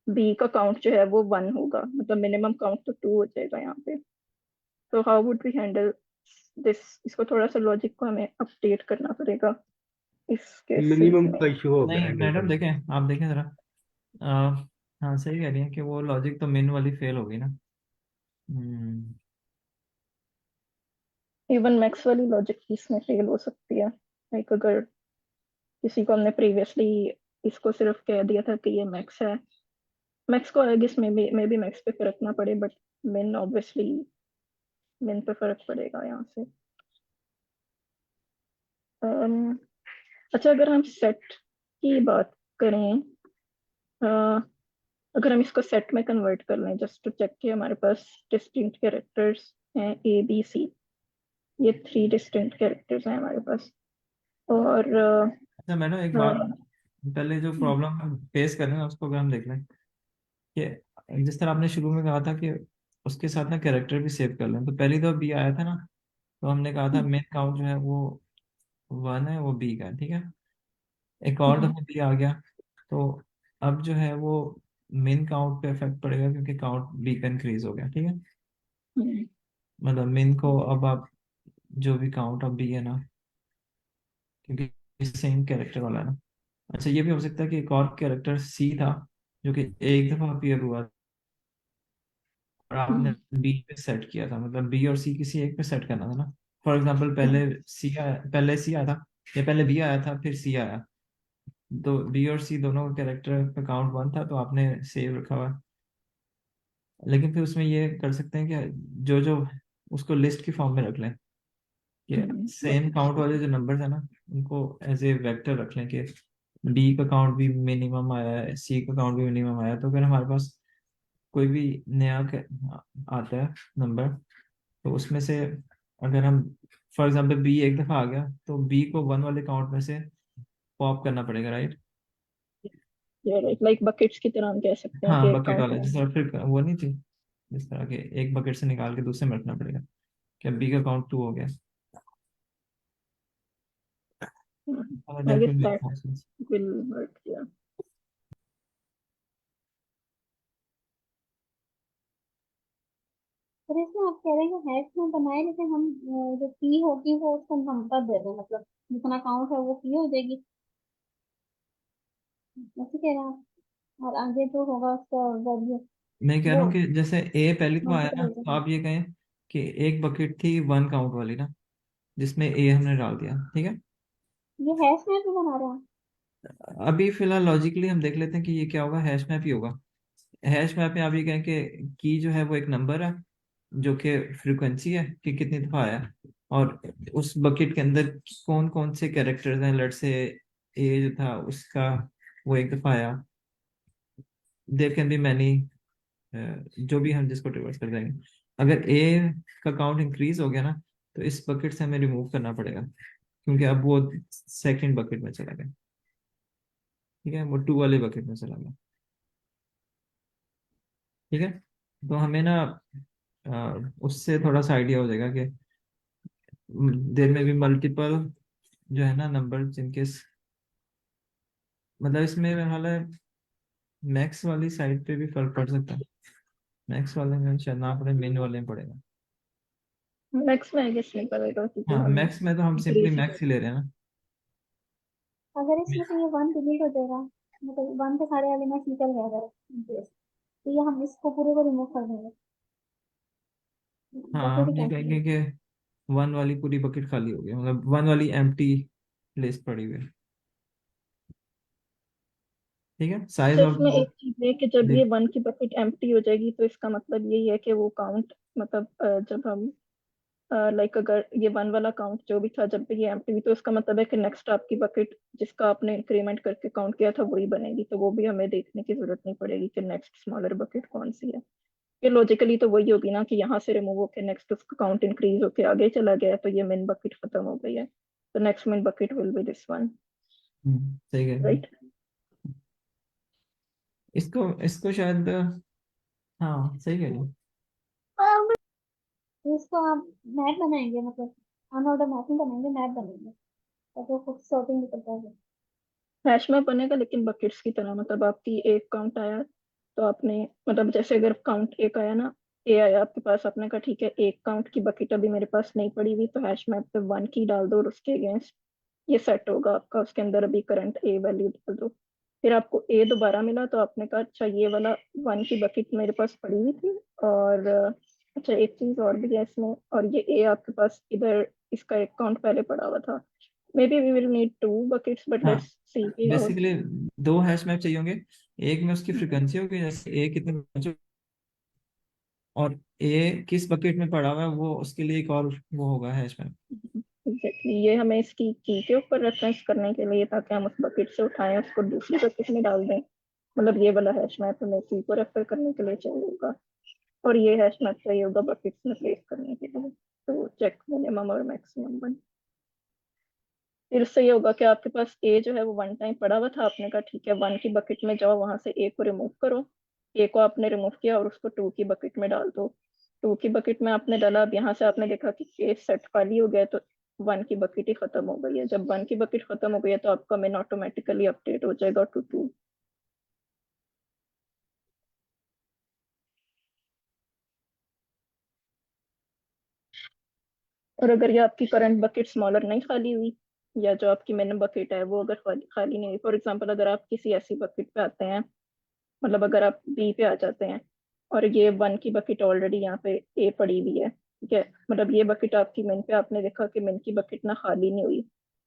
बी का काउंट जो है वो 1 होगा, मतलब मिनिमम काउंट तो 2 हो जाएगा यहाँ पे। तो how would we handle this, इसको थोड़ा सा लॉजिक को हमें अपडेट करना पड़ेगा इस केसेस मिनिमम में। का इशू होगा नहीं हैंडल मैडम करना। देखें, आप देखें जरा, हाँ सही कह रही हैं कि वो लॉजिक तो मिन वाली फेल होगी ना। हम्म। इवन मैक्स वाली लॉजिक इसमें फेल हो सकती है, लाइक अगर किसी को हमने प्रीवियसली इसको सिर्फ कह दिया था कि ये मैक्स है, मैक्स को I guess maybe max पे फर्क ना पड़े, बट मिन ऑब्वियसली मिन पे फर्क पड़ेगा यहाँ से। um, अच्छा अगर हम सेट की बात करें, uh, अगर हम इसको सेट में कन्वर्ट कर लें जस्ट टू चेक कि हमारे पास डिस्टिंक्ट कैरेक्टर्स हैं ए बी सी, ये 3 डिस्टिंक्ट कैरेक्टर्स हैं हमारे पास, और अच्छा मैडम एक बात, uh, पहले जो प्रॉब्लम हम फेस कर रहे हैं उसको अगर हम देख लें कि जिस तरह आपने शुरू में कहा था कि उसके साथ ना कैरेक्टर भी सेव कर लें, तो पहली दफा बी आया था ना, तो हमने कहा था मेन काउंट जो है वो 1 है, वो बी का है, ठीक है। एक और दफा बी आ गया, तो अब जो है वो मेन काउंट पे इफेक्ट पड़ेगा क्योंकि काउंट बी का इंक्रीज हो गया, ठीक है। मतलब मेन को अब आप जो भी काउंट अब बी है ना, क्योंकि सेम कैरेक्टर वाला है ना। अच्छा ये भी हो सकता है कि एक और कैरेक्टर सी था जो कि एक दफा अपीयर हुआ आपने बी पे सेट किया था, मतलब बी और सी किसी एक पे सेट करना था ना। फॉर एग्जांपल पहले सी आया था, या पहले बी आया था फिर सी आया, तो बी और सी दोनों का कैरेक्टर का काउंट 1 था, तो आपने सेव रखा हुआ। लेकिन फिर उसमें ये कर सकते हैं कि जो जो उसको लिस्ट की फॉर्म में रख लें, कि सेम काउंट वाले जो नंबर है ना उनको एज ए वेक्टर रख लें, कि बी का काउंट भी मिनिमम आया है, सी का काउंट भी मिनिमम आया है, तो अगर हमारे पास कोई भी नया आता है नंबर, तो उसमें से अगर हम फॉर एग्जांपल बी एक दफा आ गया, तो बी को 1 वाले काउंट में से पॉप करना पड़ेगा, राइट। लाइक बकेट्स की तरह हम कह सकते हैं कि हाँ, एक बकेट काउंट वाले में। जिस तरह फिर वो नहीं थी, जिस तरह के एक बकेट से निकाल के दूसरे में रखना पड़ेगा, क्या बी का काउंट 2 हो गया। I That guess will make that more sense. Will work, या पर इसमें आप कह रहे हैं कि हैश में बनाए, लेकिन हम जो पी होगी वो उसको नंबर दे दें, मतलब जितना काउंट है वो पी हो जाएगी, ऐसे कह रहे हैं आप? और आगे जो होगा उसका वैल्यू मैं कह वो रहा हूँ कि जैसे ए पहली दफा आया मल्टीप्लाई ना, हो तो जाएगा। आप ये कहें कि एक बकेट थी 1 काउंट वाली ना, जिसमें ए हमने डाल दिया, ठीक है। ये हैश मैप भी बना रहे हैं? अभी फिलहाल लॉजिकली हम देख लेते हैं कि ये क्या होगा, हैश मैप ही होगा। हैश मैप में आप ये कहें कि की जो है वो एक नंबर है, जो कि फ्रीक्वेंसी है कि कितनी दफा आया, और उस बकेट के अंदर कौन कौन से कैरेक्टर्स हैं, लेट्स से ए जो था उसका वो एक दफा आया, देयर कैन बी मैनी, जो भी हम जिसको रिवर्स कर देंगे। अगर ए का काउंट इंक्रीज हो गया ना, तो इस बकेट से हमें रिमूव करना पड़ेगा, क्योंकि अब वो सेकंड बकेट में चला गया, ठीक है, वो 2 वाले बकेट में चला गया, ठीक है। तो हमें ना उससे थोड़ा सा आइडिया हो जाएगा कि देर में भी मल्टीपल जो है ना नंबर जिनके मतलब इसमें मेरा हाल है मैक्स वाली साइड पे भी फर्क पड़ सकता है। मैक्स वाले में शायद ना पड़े, मिन वाले में पड़ेगा। मैक्स में आई गेस नहीं पड़ेगा क्योंकि हाँ, हम मैक्स में तो हम सिंपली इंक्रीज ही मैक्स ही ले रहे हैं ना। अगर इसमें से ये वन डिलीट हो जाएगा, मतलब वन के सारे एलिमेंट्स निकल गए अगर इनकेस, तो ये हम इसको पूरे को रिमूव कर देंगे, हाँ, बकेट ही हम ये कैंसिल कहेंगे कि 1 वाली पूरी बकेट खाली हो गई, मतलब 1 वाली एम्प्टी प्लेस पड़ी हुई है, ठीक है। साइज तो ऑफ इसमें एक चीज है कि जब द ये वन की बकेट एम्प्टी हो जाएगी तो इसका मतलब यही है कि वो काउंट, मतलब जब हम लाइक अगर ये वन वाला काउंट जो भी था जब भी ये एम्प्टी हुई, तो इसका मतलब है कि नेक्स्ट आपकी बकेट जिसका आपने इंक्रीमेंट करके काउंट किया था वही बनेगी, तो वो भी हमें देखने की जरूरत नहीं पड़ेगी कि नेक्स्ट स्मॉलर बकेट कौन सी है। ये लॉजिकली तो वही होगी ना कि यहाँ से रिमूव होके नेक्स्ट उसका काउंट इंक्रीज होके आगे चला गया, तो ये मिन बकेट खत्म हो गई है, तो नेक्स्ट मिन bucket will be this one, सही है। राइट। इसको इसको शायद, हाँ सही है। तो इसको आप मैप बनाएंगे, मतलब अनऑर्डर मैपिंग बनाएंगे, मैप बनाएंगे ताकि खुद सॉर्टिंग निकल जाए। हैश मैप बनेगा लेकिन बकेट्स की तरह, मतलब आपकी एक काउंट आया तो आपने, मतलब जैसे अगर काउंट एक आया ना, ए आया आपके पास, आपने कहा ठीक है एक काउंट की बकेट अभी मेरे पास नहीं पड़ी हुई, तो हैश मैप पे वन की डाल दो और उसके अगेंस्ट ये सेट होगा आपका, उसके अंदर अभी करंट ए वैल्यू डाल दो। फिर आपको ए दोबारा मिला तो आपने कहा अच्छा ये वाला वन की बकेट मेरे पास पड़ी हुई थी, और अच्छा एक चीज और भी है इसमें, और ये ए आपके पास इधर इसका एक काउंट पहले पड़ा हुआ था। Maybe we will need two buckets, but हाँ, let's see how. Basically 2 hash map चाहिए होंगे। एक में उसकी फ्रिक्वेंसी होगी, जैसे ए कितने बचे, और ए किस बकेट में पड़ा हुआ है वो उसके लिए एक और वो होगा हैश मैप। Exactly. ये हमें इसकी की के ऊपर रेफरेंस करने के लिए, ताकि हम उस बकेट से उठाएं उसको दूसरी बकेट में डाल दें, मतलब ये वाला हैश मैप हमें सी को रेफर करने के लिए चाहिए होगा, और ये हैश मैप चाहिए होगा बकेट्स में प्लेस करने के लिए। तो चेक मिनिमम और मैक्सिमम वन। फिर उससे ये होगा कि आपके पास ए जो है वो वन टाइम पड़ा हुआ था, आपने कहा ठीक है वन की बकेट में जाओ, वहां से ए को रिमूव करो, ए को आपने रिमूव किया और उसको टू की बकेट में डाल दो। टू की बकेट में आपने डाला, अब यहाँ से आपने देखा कि ए सेट खाली हो गया, तो वन की बकेट ही खत्म हो गई है। जब वन की बकेट खत्म हो गई है तो आपका मेन ऑटोमेटिकली अपडेट हो जाएगा टू टू। और अगर ये आपकी करंट बकेट स्मॉलर नहीं खाली हुई, या जो आपकी मेन बकेट है वो अगर खाली खाली नहीं हुई, फॉर एग्जाम्पल अगर आप किसी ऐसी बकेट पे आते हैं, मतलब अगर आप बी पे आ जाते हैं, और ये 1 की बकेट ऑलरेडी यहाँ पे ए पड़ी हुई है, ठीक है, मतलब ये बकेट आपकी मिन पे, आपने देखा कि मिन की बकेट ना खाली नहीं हुई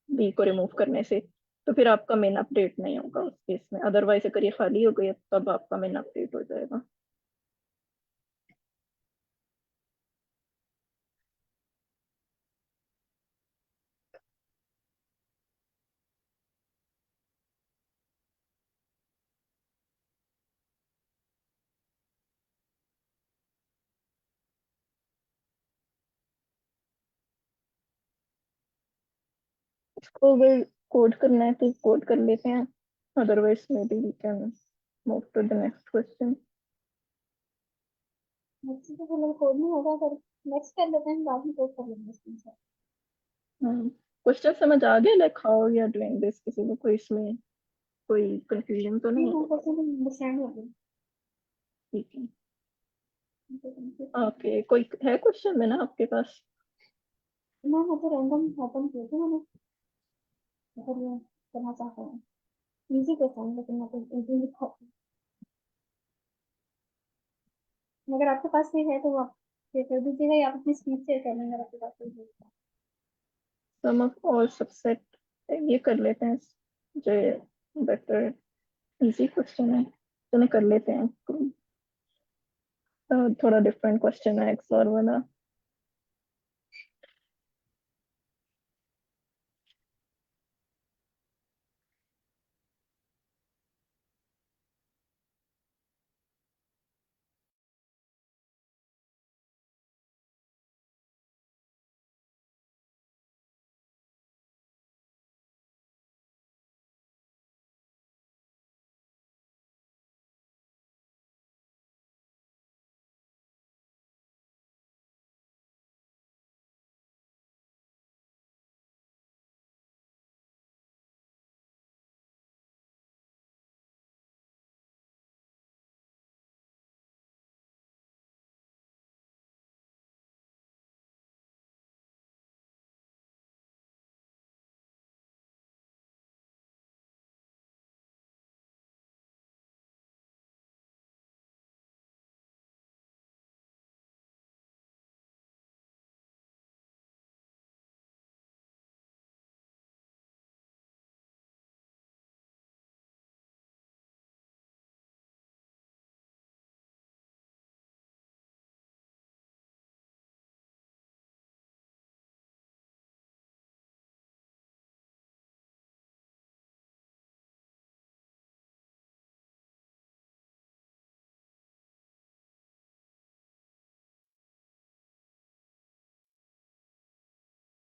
बी को रिमूव करने से, तो फिर आपका मेन अपडेट नहीं होगा उस केस में। अदरवाइज अगर ये खाली हो गई तब आपका मेन अपडेट हो जाएगा। इसको अगर कोड करना है तो कोड कर लेते हैं, otherwise maybe we can move to the next question. Next तो फिर कोड नहीं होगा, पर नेक्स्ट कर लेते हैं, बाद में कोड कर लेंगे इसमें से। क्वेश्चन समझ आ गया, like how you are doing this, किसी को कोई इसमें कोई कंफ्यूजन तो नहीं है? क्वेश्चन अंडरस्टैंड हो गया। ठीक है, मैं ओके, कोई है क्वेश्चन में ना आपके पास? तो रैंडम ओपन किए थे मैंने, अगर ये करना चाहता हूँ इजी क्वेश्चन, लेकिन मैं तो इजी लिखा हूँ। अगर आपके पास कोई है तो आप शेयर कर दीजिएगा, या आप अपनी स्क्रीन शेयर कर लेंगे अगर आपके पास कोई है। सम ऑफ ऑल सबसेट, ये कर लेते हैं जो बेटर, इजी क्वेश्चन है, चलो कर लेते हैं। थोड़ा डिफरेंट क्वेश्चन है एक्सप्लोर वाला।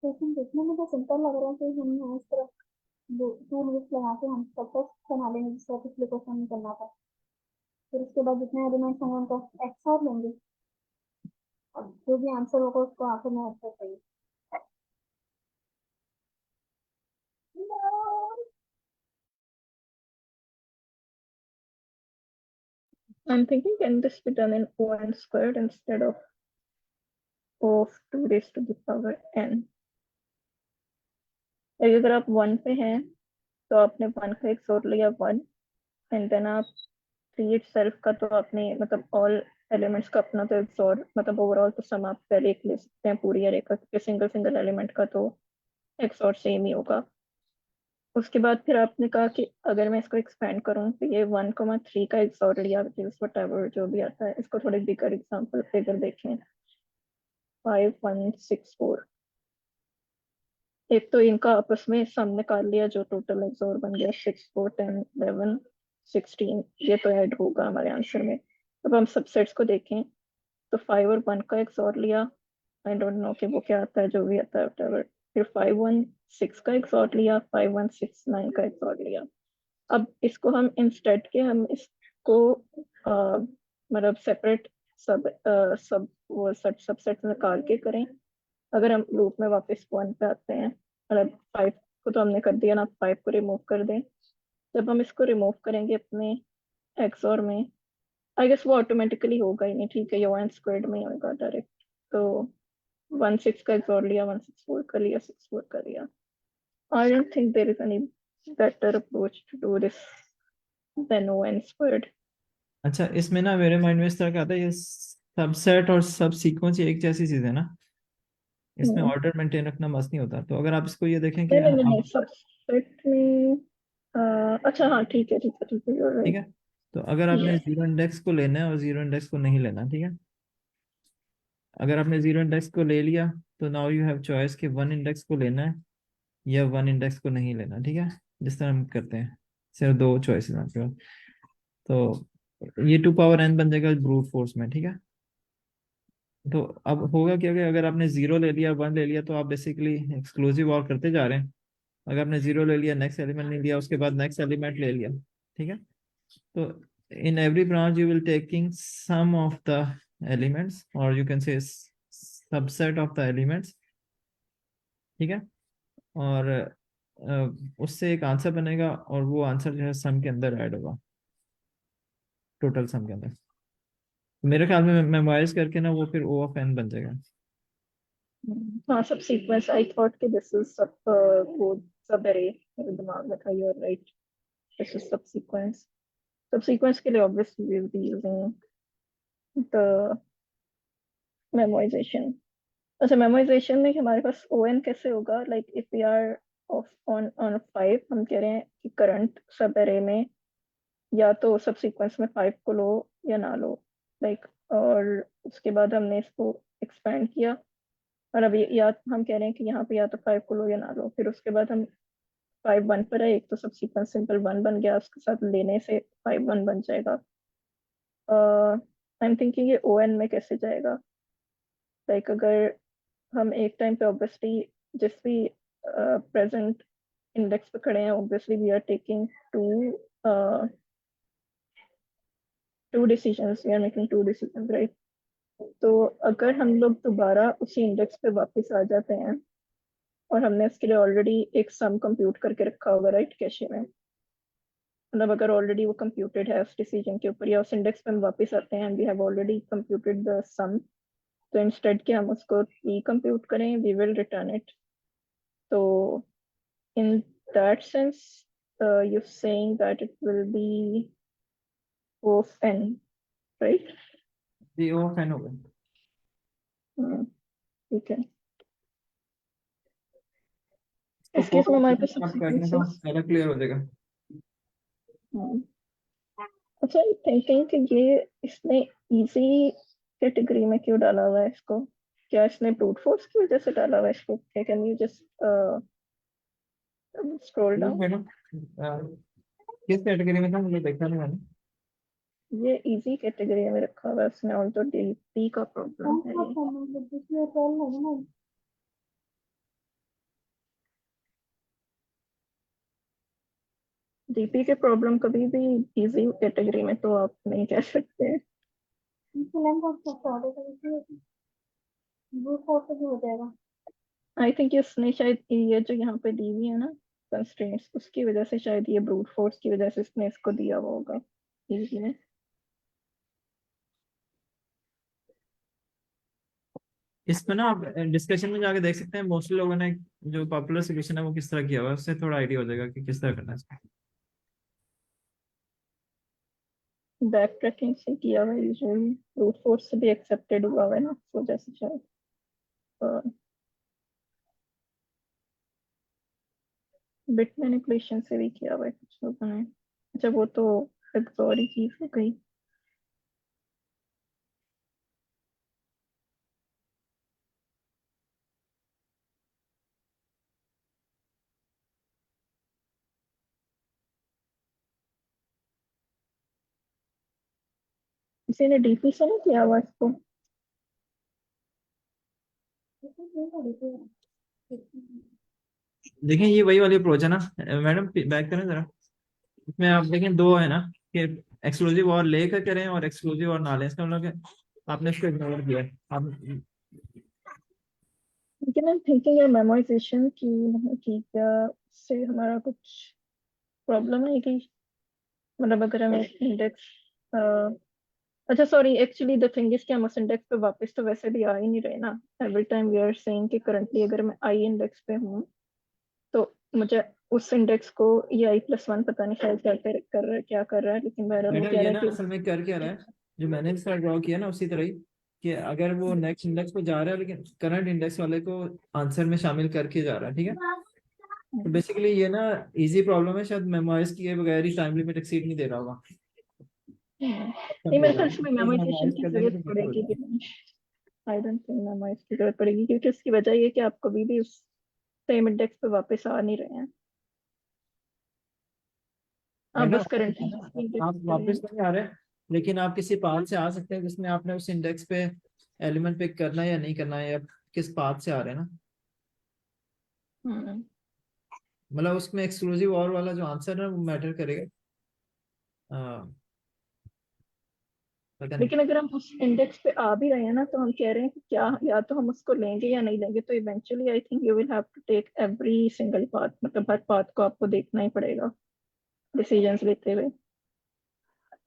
लेकिन देखने में तो सिंपल लग रहा है कि हम यहाँ इस तरह टू लिस्ट लगा के हम सबसेट बना लेंगे, जिस तरह पिछले क्वेश्चन में करना था। फिर उसके बाद जितने एलिमेंट्स होंगे उनको एक्स और लेंगे, और जो भी आंसर होगा उसको आखिर में आंसर चाहिए। I'm thinking, can this be done in O(n) squared instead of O of 2 raised to the power n? अगर आप 1 पे हैं तो आपने 1 का XOR लिया 1, एंड देन आप 3 itself का तो आपने मतलब ऑल एलिमेंट्स का अपना तो XOR, मतलब ओवरऑल तो सम आप पहले एक ले सकते हैं पूरी अरे का, क्योंकि सिंगल सिंगल एलिमेंट का तो XOR सेम ही होगा। उसके बाद फिर आपने कहा कि अगर मैं इसको एक्सपेंड करूं तो ये 1,3 का XOR लिया, व्हाटएवर जो भी आता है, इसको थोड़े बिगर एग्जांपल फिगर देखें। 5 1 6 4, एक तो इनका आपस में सम निकाल लिया जो टोटल XOR बन गया 6 4 10 11 16, ये तो ऐड होगा हमारे आंसर में। अब हम सबसेट्स को देखें तो 5 और 1 का XOR लिया, आई डोंट नो कि वो क्या आता है, जो भी आता है व्हाटएवर। फिर 5 1 6 का XOR लिया, 5 1 6 9 का XOR लिया। अब इसको हम इंस्टेड के हम इसको मतलब सेपरेट सब सब वो सबसेट निकाल के करें। अगर हम लूप में वापस 1 पे आते हैं, मतलब 5 को तो हमने कर दिया ना, 5 को रिमूव कर दें। जब हम इसको रिमूव करेंगे अपने एक्सओर में, आई गेस वो ऑटोमेटिकली होगा ही नहीं, ठीक है, ये 1 स्क्वायर्ड में ही होगा डायरेक्ट। तो 1 6 का एक्सओर लिया, 1 6 4 कर लिया, 6 4 कर लिया। I don't think there is any better approach to do this than O(n) squared. अच्छा, इसमें ना मेरे माइंड में इस तरह का आता है, ये सबसेट और सब सीक्वेंस एक जैसी चीज है ना, इसमें हम्म, ऑर्डर मेंटेन रखना मस्त नहीं होता। तो अगर आप इसको ये देखें कि नहीं नहीं नहीं नहीं, आप, सबसेट में अच्छा हाँ ठीक है ठीक है ठीक है, you're ठीक right. है, तो अगर आपने Yeah. जीरो इंडेक्स को लेना है और जीरो इंडेक्स को नहीं लेना, ठीक है, अगर आपने जीरो इंडेक्स को ले लिया तो नाउ यू हैव चॉइस कि वन इंडेक्स को लेना है या वन इंडेक्स को नहीं लेना, ठीक है, जिस तरह हम करते हैं, सिर्फ दो चॉइसेस आपके पास। तो ये 2 पावर n बन जाएगा ब्रूट फोर्स में, ठीक है। तो अब होगा क्या कि अगर आपने जीरो ले लिया, वन ले लिया, तो आप बेसिकली एक्सक्लूसिव और करते जा रहे हैं। अगर आपने जीरो ले लिया, नेक्स्ट एलिमेंट नहीं लिया, उसके बाद नेक्स्ट एलिमेंट ले लिया, ठीक है। तो in every branch you will taking some of the elements, or you can say subset of the elements, ठीक है। और उससे एक आंसर बनेगा, और वो आंसर जो है सम के अंदर ऐड होगा, टोटल सम के अंदर। मेरे ख्याल में मेमोराइज करके ना वो फिर ओ ऑफ एन बन जाएगा। हाँ सब सीक्वेंस, आई थॉट कि दिस इज सब कोड सब एरे, मेरे दिमाग में था, you are right, this is subsequence. Subsequence के लिए obviously we will be using the memorisation. अच्छा, मेमोराइजेशन में हमारे पास ओ एन कैसे होगा, like if we are of on on 5, हम कह रहे हैं कि करंट सब एरे में या तो सब सीक्वेंस में 5 को लो या ना लो, लाइक और उसके बाद हमने इसको एक्सपेंड किया, और अभी या हम कह रहे हैं कि यहाँ पे या तो 5 को लो या ना लो, फिर उसके बाद हम 5 1 पर है, एक तो सब सीक्वेंस सिंपल 1 बन गया, उसके साथ लेने से 5 1 बन जाएगा। आई एम थिंकिंग ये ओ एन में कैसे जाएगा, लाइक अगर हम एक टाइम पे ऑब्वियसली जिस भी प्रेजेंट इंडेक्स पे खड़े हैं, obviously we are taking two decisions, we are making two decisions, right. तो अगर हम लोग दोबारा उसी इंडेक्स पे वापस आ जाते हैं, और हमने इसके लिए ऑलरेडी एक सम कंप्यूट करके रखा होगा, राइट, कैशे में, मतलब अगर ऑलरेडी वो कंप्यूटेड है उस डिसीजन के ऊपर, या उस इंडेक्स पे हम वापस आते हैं and we have already computed the sum, तो इंस्टेड के हम उसको रिकम्प्यूट करें, वी विल रिटर्न इट। तो in that sense, you're saying that it will be O of n, right? ये ओ ऑफ एन होगा। ठीक है, तो इस केस में हमारे पास आप करने का subsequences। सारा क्लियर हो जाएगा। अच्छा, थिंकिंग कि ये इसने इजी कैटेगरी में क्यों डाला हुआ है इसको, क्या इसने ब्रूट फोर्स की वजह से डाला हुआ है इसको, can you just scroll down. Madam, किस कैटेगरी में था, मुझे देखा नहीं मैंने। ये इजी कैटेगरी में रखा हुआ है उसने, और तो डीपी का प्रॉब्लम है ये। डीपी के प्रॉब्लम कभी भी इजी कैटेगरी में तो आप नहीं कह सकते। आई थिंक इसने शायद ये जो यहाँ पे दी हुई है ना कंस्ट्रेंट्स, उसकी वजह से शायद ये ब्रूट फोर्स की वजह से इसने इसको दिया हुआ होगा easy में। इसमें ना आप डिस्कशन में जाके देख सकते हैं, मोस्टली लोगों ने जो पॉपुलर सोल्यूशन है वो किस तरह किया हुआ है, उससे थोड़ा आइडिया हो जाएगा कि किस तरह करना है इसको। बैक ट्रैकिंग से किया हुआ यूजुअली, ब्रूट फोर्स से भी एक्सेप्टेड हुआ हुआ है ना, इस वजह से शायद बिट मैनिपुलेशन से भी किया हुआ है कुछ लोगों ने। अच्छा वो तो एक और ही चीज हो गई। किसी ने डीपी से नहीं किया हुआ इसको। देखें, ये वही वाली अप्रोच है ना मैडम, बैक करें जरा। इसमें आप देखें दो है ना, कि एक्सक्लूसिव और लेकर करें और एक्सक्लूसिव और ना लें, इसका मतलब है आपने इसको इग्नोर किया है आप। लेकिन आई एम थिंकिंग यार मेमोराइजेशन की नहीं की क्या, से हमारा कुछ प्रॉब्लम है कि, मतलब अगर हम एक इंडेक्स, अच्छा sorry, actually the thing is कि हम उस इंडेक्स पे वापस तो वैसे भी आ ही नहीं रहे ना, every time we are saying कि करंटली अगर मैं आई इंडेक्स पे हूँ, तो मुझे उस इंडेक्स को EI+1 पता नहीं शायद क्या कर रहा है, लेकिन बहरहाल वो बेटा कह ये रहा है ना कि असल में कर क्या रहा है, जो मैंने इसका ड्रॉ किया ना उसी तरह ही, कि अगर वो नेक्स्ट इंडेक्स पे जा रहा है लेकिन करंट इंडेक्स वाले को आंसर में शामिल करके जा रहा है, ठीक है। तो बेसिकली ये ना इजी प्रॉब्लम है, शायद मेमोराइज किए बगैर ही टाइम लिमिट एक्सीड नहीं दे रहा होगा। नहीं, मेरे ख्याल से मेमोराइजेशन मेमोराइज की कर देंगे जरूरत तो बेहतर हो पड़ेगी भी जाएगा। नहीं। आई डोंट थिंक मेमोराइज की जरूरत पड़ेगी, क्योंकि उसकी वजह ये है कि आप कभी भी उस सेम इंडेक्स पे वापस आ नहीं रहे हैं, आप बेटा बस करंटली इंडेक्स आप पे रहे वापस हैं। तो नहीं आ रहे, लेकिन आप किसी पाथ से आ सकते हैं जिसमें आपने उस इंडेक्स पे एलिमेंट पिक करना है या नहीं करना है, या किस पाथ से आ रहे हैं ना। हम्म। मतलब उसमें एक्सक्लूसिव और वाला जो आंसर है वो मैटर करेगा। हाँ, पता नहीं। लेकिन अगर हम उस इंडेक्स पे आ भी रहे हैं ना, तो हम कह रहे हैं कि क्या या तो हम उसको लेंगे या नहीं लेंगे, तो eventually I think you will have to take every single path, मतलब हर पाथ को आपको देखना ही पड़ेगा डिसीजंस लेते हुए।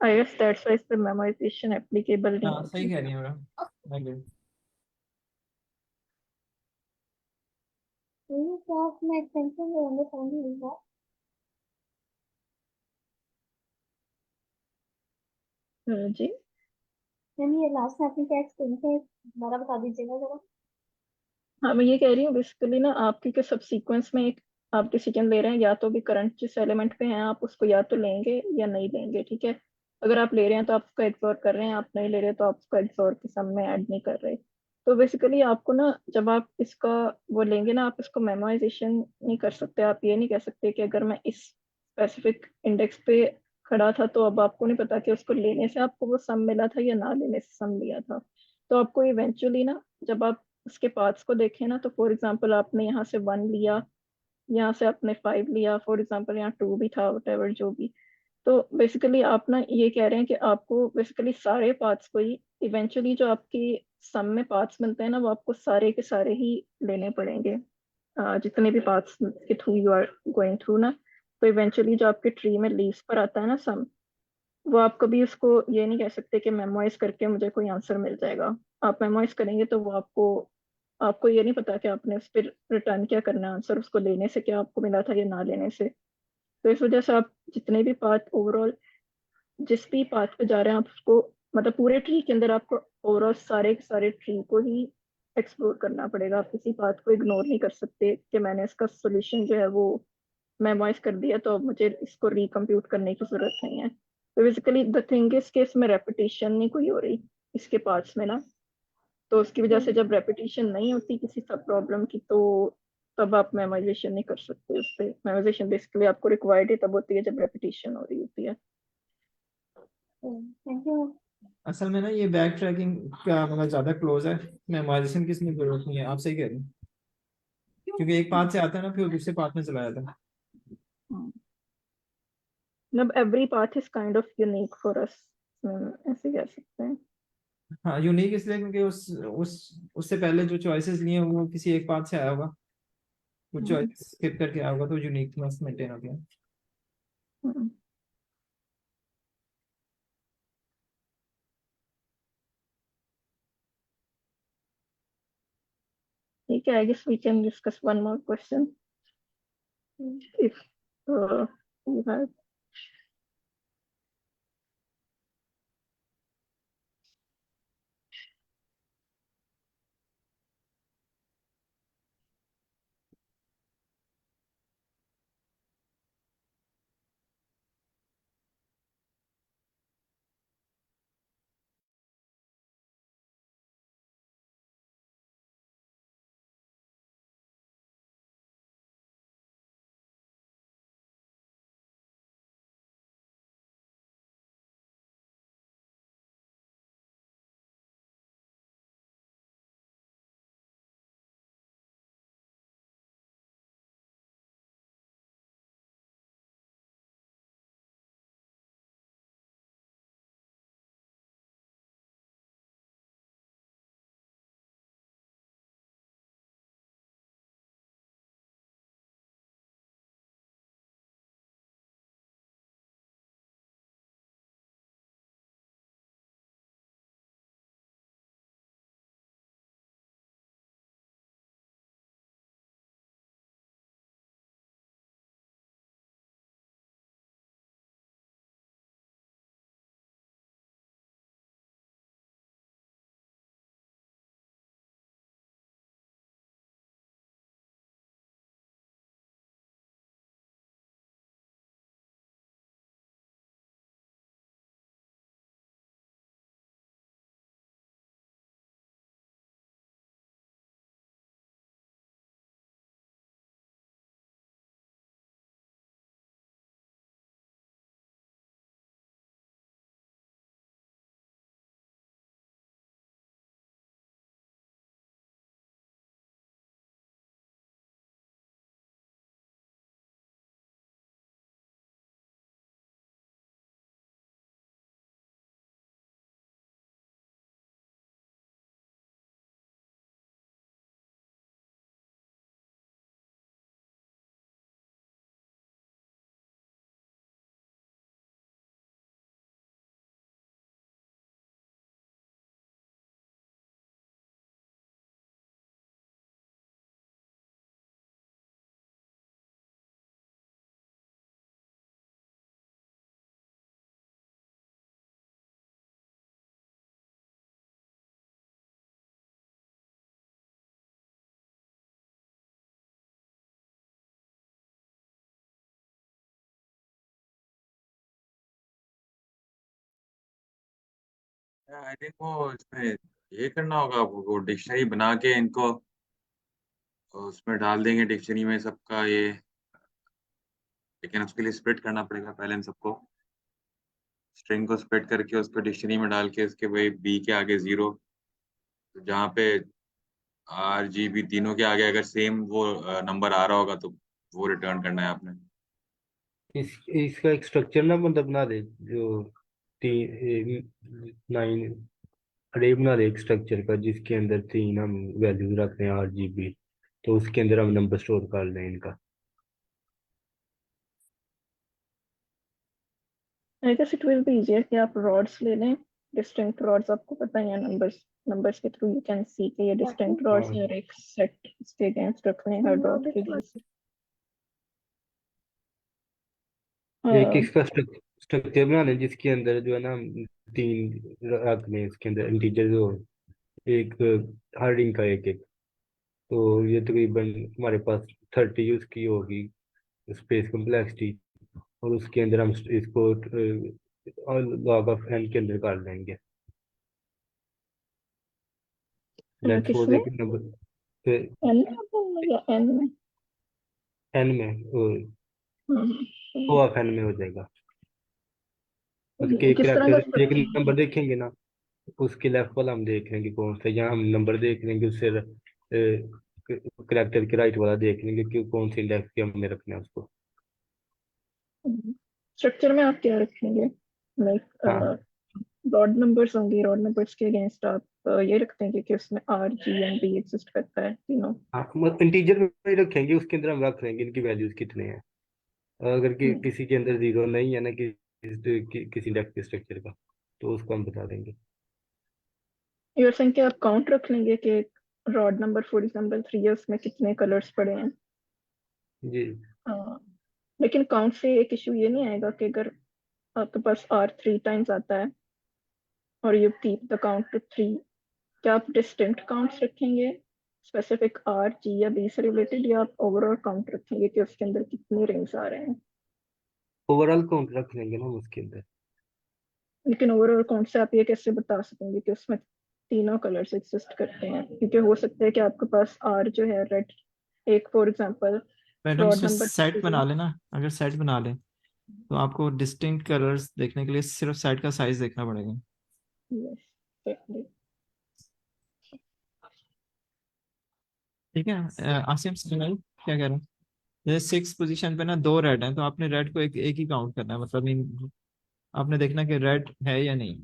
आई गेस दैट्स व्हाई इस पे मेमोराइजेशन एप्लीकेबल नहीं हाँ सही होगी। कह रही है मैडम, मैं agree। ये क्लास में एक्सटेंशन में होंगे फोन ही होगा। जी। यानी ये लास्ट में आपने क्या एक्सटेंशन है दोबारा बता दीजिएगा जरा। हाँ, मैं ये कह रही हूँ बेसिकली ना, आपकी के सब सीक्वेंस में एक आप डिसीजन ले रहे हैं, या तो भी करंट जिस एलिमेंट पे हैं आप उसको या तो लेंगे या नहीं लेंगे, ठीक है। अगर आप ले रहे हैं तो आप उसको एक्सप्लोर कर रहे हैं, आप नहीं ले रहे तो आप उसको एक्सप्लोर के सम में ऐड नहीं कर रहे। तो बेसिकली आपको ना, जब आप इसका वो लेंगे ना, आप इसको मेमोराइजेशन नहीं कर सकते। आप ये नहीं कह सकते कि अगर मैं इस स्पेसिफिक इंडेक्स पे खड़ा था तो अब आपको नहीं पता कि उसको लेने से आपको वो सम मिला था या ना लेने से सम लिया था। तो आपको इवेंचुअली ना, जब आप उसके पार्ट्स को देखें ना, तो फॉर एग्जांपल आपने यहाँ से 1 लिया, यहाँ से आपने 5 लिया, फॉर एग्जांपल यहाँ 2 भी था, वटेवर जो भी। तो बेसिकली आप ना ये कह रहे हैं कि आपको बेसिकली सारे पार्ट्स को ही इवेंचुअली जो आपकी सम में पार्ट्स बनते हैं ना, वो आपको सारे के सारे ही लेने पड़ेंगे। जितने भी पार्ट्स के through you are going through ना, तो इवेंचुअली जो आपके ट्री में लीव्स पर आता है ना सम, वो आप कभी उसको ये नहीं कह सकते कि मेमोराइज करके मुझे कोई आंसर मिल जाएगा। आप मेमोराइज करेंगे तो वो आपको आपको ये नहीं पता कि आपने उस पर रिटर्न क्या करना है आंसर, उसको लेने से क्या आपको मिला था या ना लेने से। तो इस वजह से आप जितने भी पाथ ओवरऑल जिस भी पाथ पे जा रहे हैं, आप उसको मतलब पूरे ट्री के अंदर आपको ओवरऑल सारे के सारे ट्री को ही एक्सप्लोर करना पड़ेगा। आप किसी पाथ को इग्नोर नहीं कर सकते कि मैंने इसका सोल्यूशन जो है वो मेमोराइज कर दिया तो अब मुझे इसको रिकम्प्यूट करने की जरूरत नहीं है। तो बेसिकली द थिंग इज कि इसमें रेपिटेशन नहीं कोई हो रही इसके पार्ट्स में ना, तो उसकी वजह से जब रेपिटेशन नहीं होती किसी सब प्रॉब्लम की, तो तब आप मेमोराइजेशन नहीं कर सकते उस पर। मेमोराइजेशन बेसिकली आपको रिक्वायर्ड ही तब होती है जब रेपिटेशन हो रही होती है। Thank you. असल में ना ये बैक ट्रैकिंग का मतलब ज्यादा क्लोज है, मेमोराइजेशन की इसमें जरूरत नहीं है, आप सही कह रहे हैं। क्योंकि एक पाथ से आता है ना फिर वो दूसरे पाथ में चला जाता है। मतलब every path is kind of unique for us, ऐसे कह सकते हैं। हाँ यूनिक इसलिए क्योंकि उस उससे पहले जो चॉइसेस लिए हैं वो किसी एक पाथ से आया होगा, वो हम्म, चॉइस स्किप करके आया होगा, तो यूनिकनेस मेंटेन हो गया। हम्म। ठीक है, I guess we can discuss one more question if you have. I think वो इसमें ये करना होगा, वो डिक्शनरी बना के इनको उसमें डाल देंगे डिक्शनरी में सबका ये, लेकिन उसके लिए स्प्लिट करना पड़ेगा पहले इन सबको, स्ट्रिंग को स्प्लिट करके उसको डिक्शनरी में डाल के उसके वही बी के आगे 0, तो जहाँ पे आर जी बी तीनों के आगे अगर सेम वो नंबर आ रहा होगा तो वो रिटर्न करना है आपने। इसका एक स्ट्रक्चर ना मतलब बना दे, जो 9 अरे बना दे एक स्ट्रक्चर का, जिसके अंदर 3 हम वैल्यूज रखते हैं RGB, तो उसके अंदर हम नंबर स्टोर कर लें इनका। I guess it will be easier कि आप रॉड्स ले लें, डिस्टिंक्ट रॉड्स, आपको पता है नंबर्स, नंबर्स के थ्रू यू कैन सी कि ये डिस्टिंक्ट रॉड्स हाँ, हैं और एक सेट इसके अगेंस्ट रख लें हर डॉट के अगेंस्ट। एक इसका स्ट्रक्चर बना लें जिसके अंदर जो है ना, 3 रख लें इसके अंदर इंटीजर, जो एक हर रिंग का एक एक, तो ये तकरीबन हमारे पास 30 उसकी होगी स्पेस कम्प्लेक्सिटी, और उसके अंदर हम इसको लॉग ऑफ एन के अंदर कर लेंगे। लेट्स सपोज किसमें, एक नंबर एन में या एन में? एन में, ओ ऑफ एन में हो जाएगा। मतलब कि एक किस तरह का करेक्टर एक स्ट्रक्चर? नंबर देखेंगे ना, उसके लेफ्ट वाला हम देख लेंगे कौन सा, यहाँ हम नंबर देख लेंगे, उससे करेक्टर के राइट वाला देख लेंगे कि कौन सी लेफ्ट के हमने रखना है उसको। स्ट्रक्चर में आप क्या रखेंगे, हाँ लाइक रॉड नंबर्स होंगे, रॉड नंबर्स के अगेंस्ट आप ये रखते हैं कि उसमें R G and be exist करता है, तीनों? हाँ, मतलब इंटीजर में ही रखेंगे, उसके अंदर हम रख लेंगे इनकी वैल्यूज कितने हैं। अगर किसी के अंदर जीरो नहीं है ना किसी लेफ्ट के स्ट्रक्चर का, तो उसको हम बता देंगे। यूर सेइंग कि आप काउंट रख लेंगे कि रॉड नंबर फॉर एग्जांपल 3 है, उसमें कितने कलर्स पड़े हैं? जी हाँ, लेकिन काउंट से एक इशू ये नहीं आएगा कि अगर आपके पास आर 3 टाइम्स आता है और you keep the count to 3, क्या आप डिस्टिंक्ट काउंट्स रखेंगे स्पेसिफिक आर जी या बी से रिलेटेड, या आप ओवरऑल काउंट रखेंगे कि उसके अंदर कितने रिंग्स आ रहे हैं? ओवरऑल काउंट रख लेंगे ना हम उसके अंदर। लेकिन ओवरऑल काउंट से आप ये कैसे बता सकेंगे कि उसमें तीनों कलर्स एग्जिस्ट करते हैं? क्योंकि हो सकता है कि आपके पास आर जो है रेड, एक फॉर एग्जांपल मैडम रॉड इसमें नंबर सेट 2। बना लेना, अगर सेट बना ले तो आपको डिस्टिंक्ट कलर्स देखने के लिए सिर्फ सेट का साइज देखना पड़ेगा। यस, ठीक है। आसिम सुनाइए क्या कह रहे हैं। जैसे 6 पोजीशन पे ना 2 रेड हैं, तो आपने रेड को एक ही काउंट करना है, मतलब आपने देखना कि रेड है या नहीं।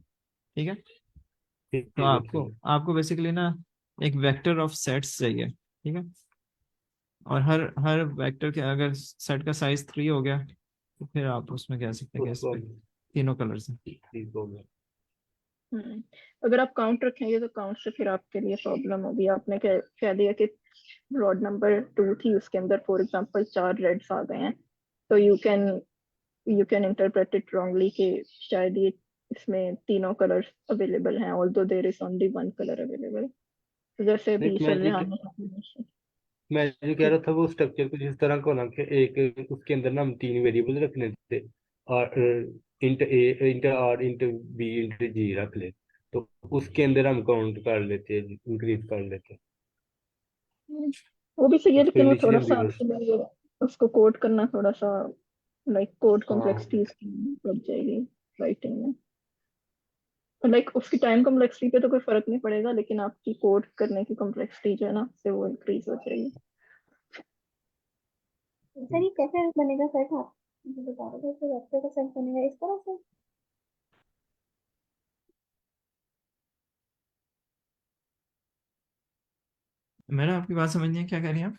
ठीक है। ठीक तो ठीक आपको रखेंगे। आपको बेसिकली ना एक वेक्टर ऑफ सेट्स चाहिए। ठीक है। और हर हर वेक्टर के अगर सेट का साइज 3 हो गया तो फिर आप उसमें कह सकते हैं कि इस उसको पे हम तीनों कलर्स हैं। ठीक हो गया। अगर आप काउंट रखेंगे तो काउंट से फिर आपके लिए प्रॉब्लम होगी। आपने कह दिया कि रॉड नंबर 2 थी, उसके अंदर फॉर एग्जांपल 4 रेड्स आ गए हैं, तो you can interpret it wrongly कि शायद ये इसमें तीनों कलर्स अवेलेबल हैं, although there is only one colour available. तो जैसे नहीं, अभी शर्रेहान ने मैं जो कह कि रहा था वो स्ट्रक्चर कुछ इस तरह का होना कि एक उसके अंदर ना हम 3 वेरिएबल रखने थे, और int A int R int B int G रख ले, तो उसके अंदर हम काउंट कर लेते, इंक्रीज कर लेते, वो भी सही है, उसको लेकिन वो थोड़ा इनिशियल सा जीरो। आपके लिए उसको कोड करना थोड़ा सा, लाइक कोड हाँ कॉम्प्लेक्सिटी बढ़ जाएगी राइटिंग में। लाइक उसकी टाइम कॉम्प्लेक्सिटी पे तो कोई फर्क नहीं पड़ेगा, लेकिन आपकी कोड करने की कॉम्प्लेक्सिटी जो है ना, से वो इंक्रीज हो जाएगी। सर ये कैसे बनेगा सेट, आप मुझे बता रहे थे तो वेक्टर का सेट बनेगा इस तरह से? मैडम आपकी बात समझ नहीं है, क्या कह रही हैं आप।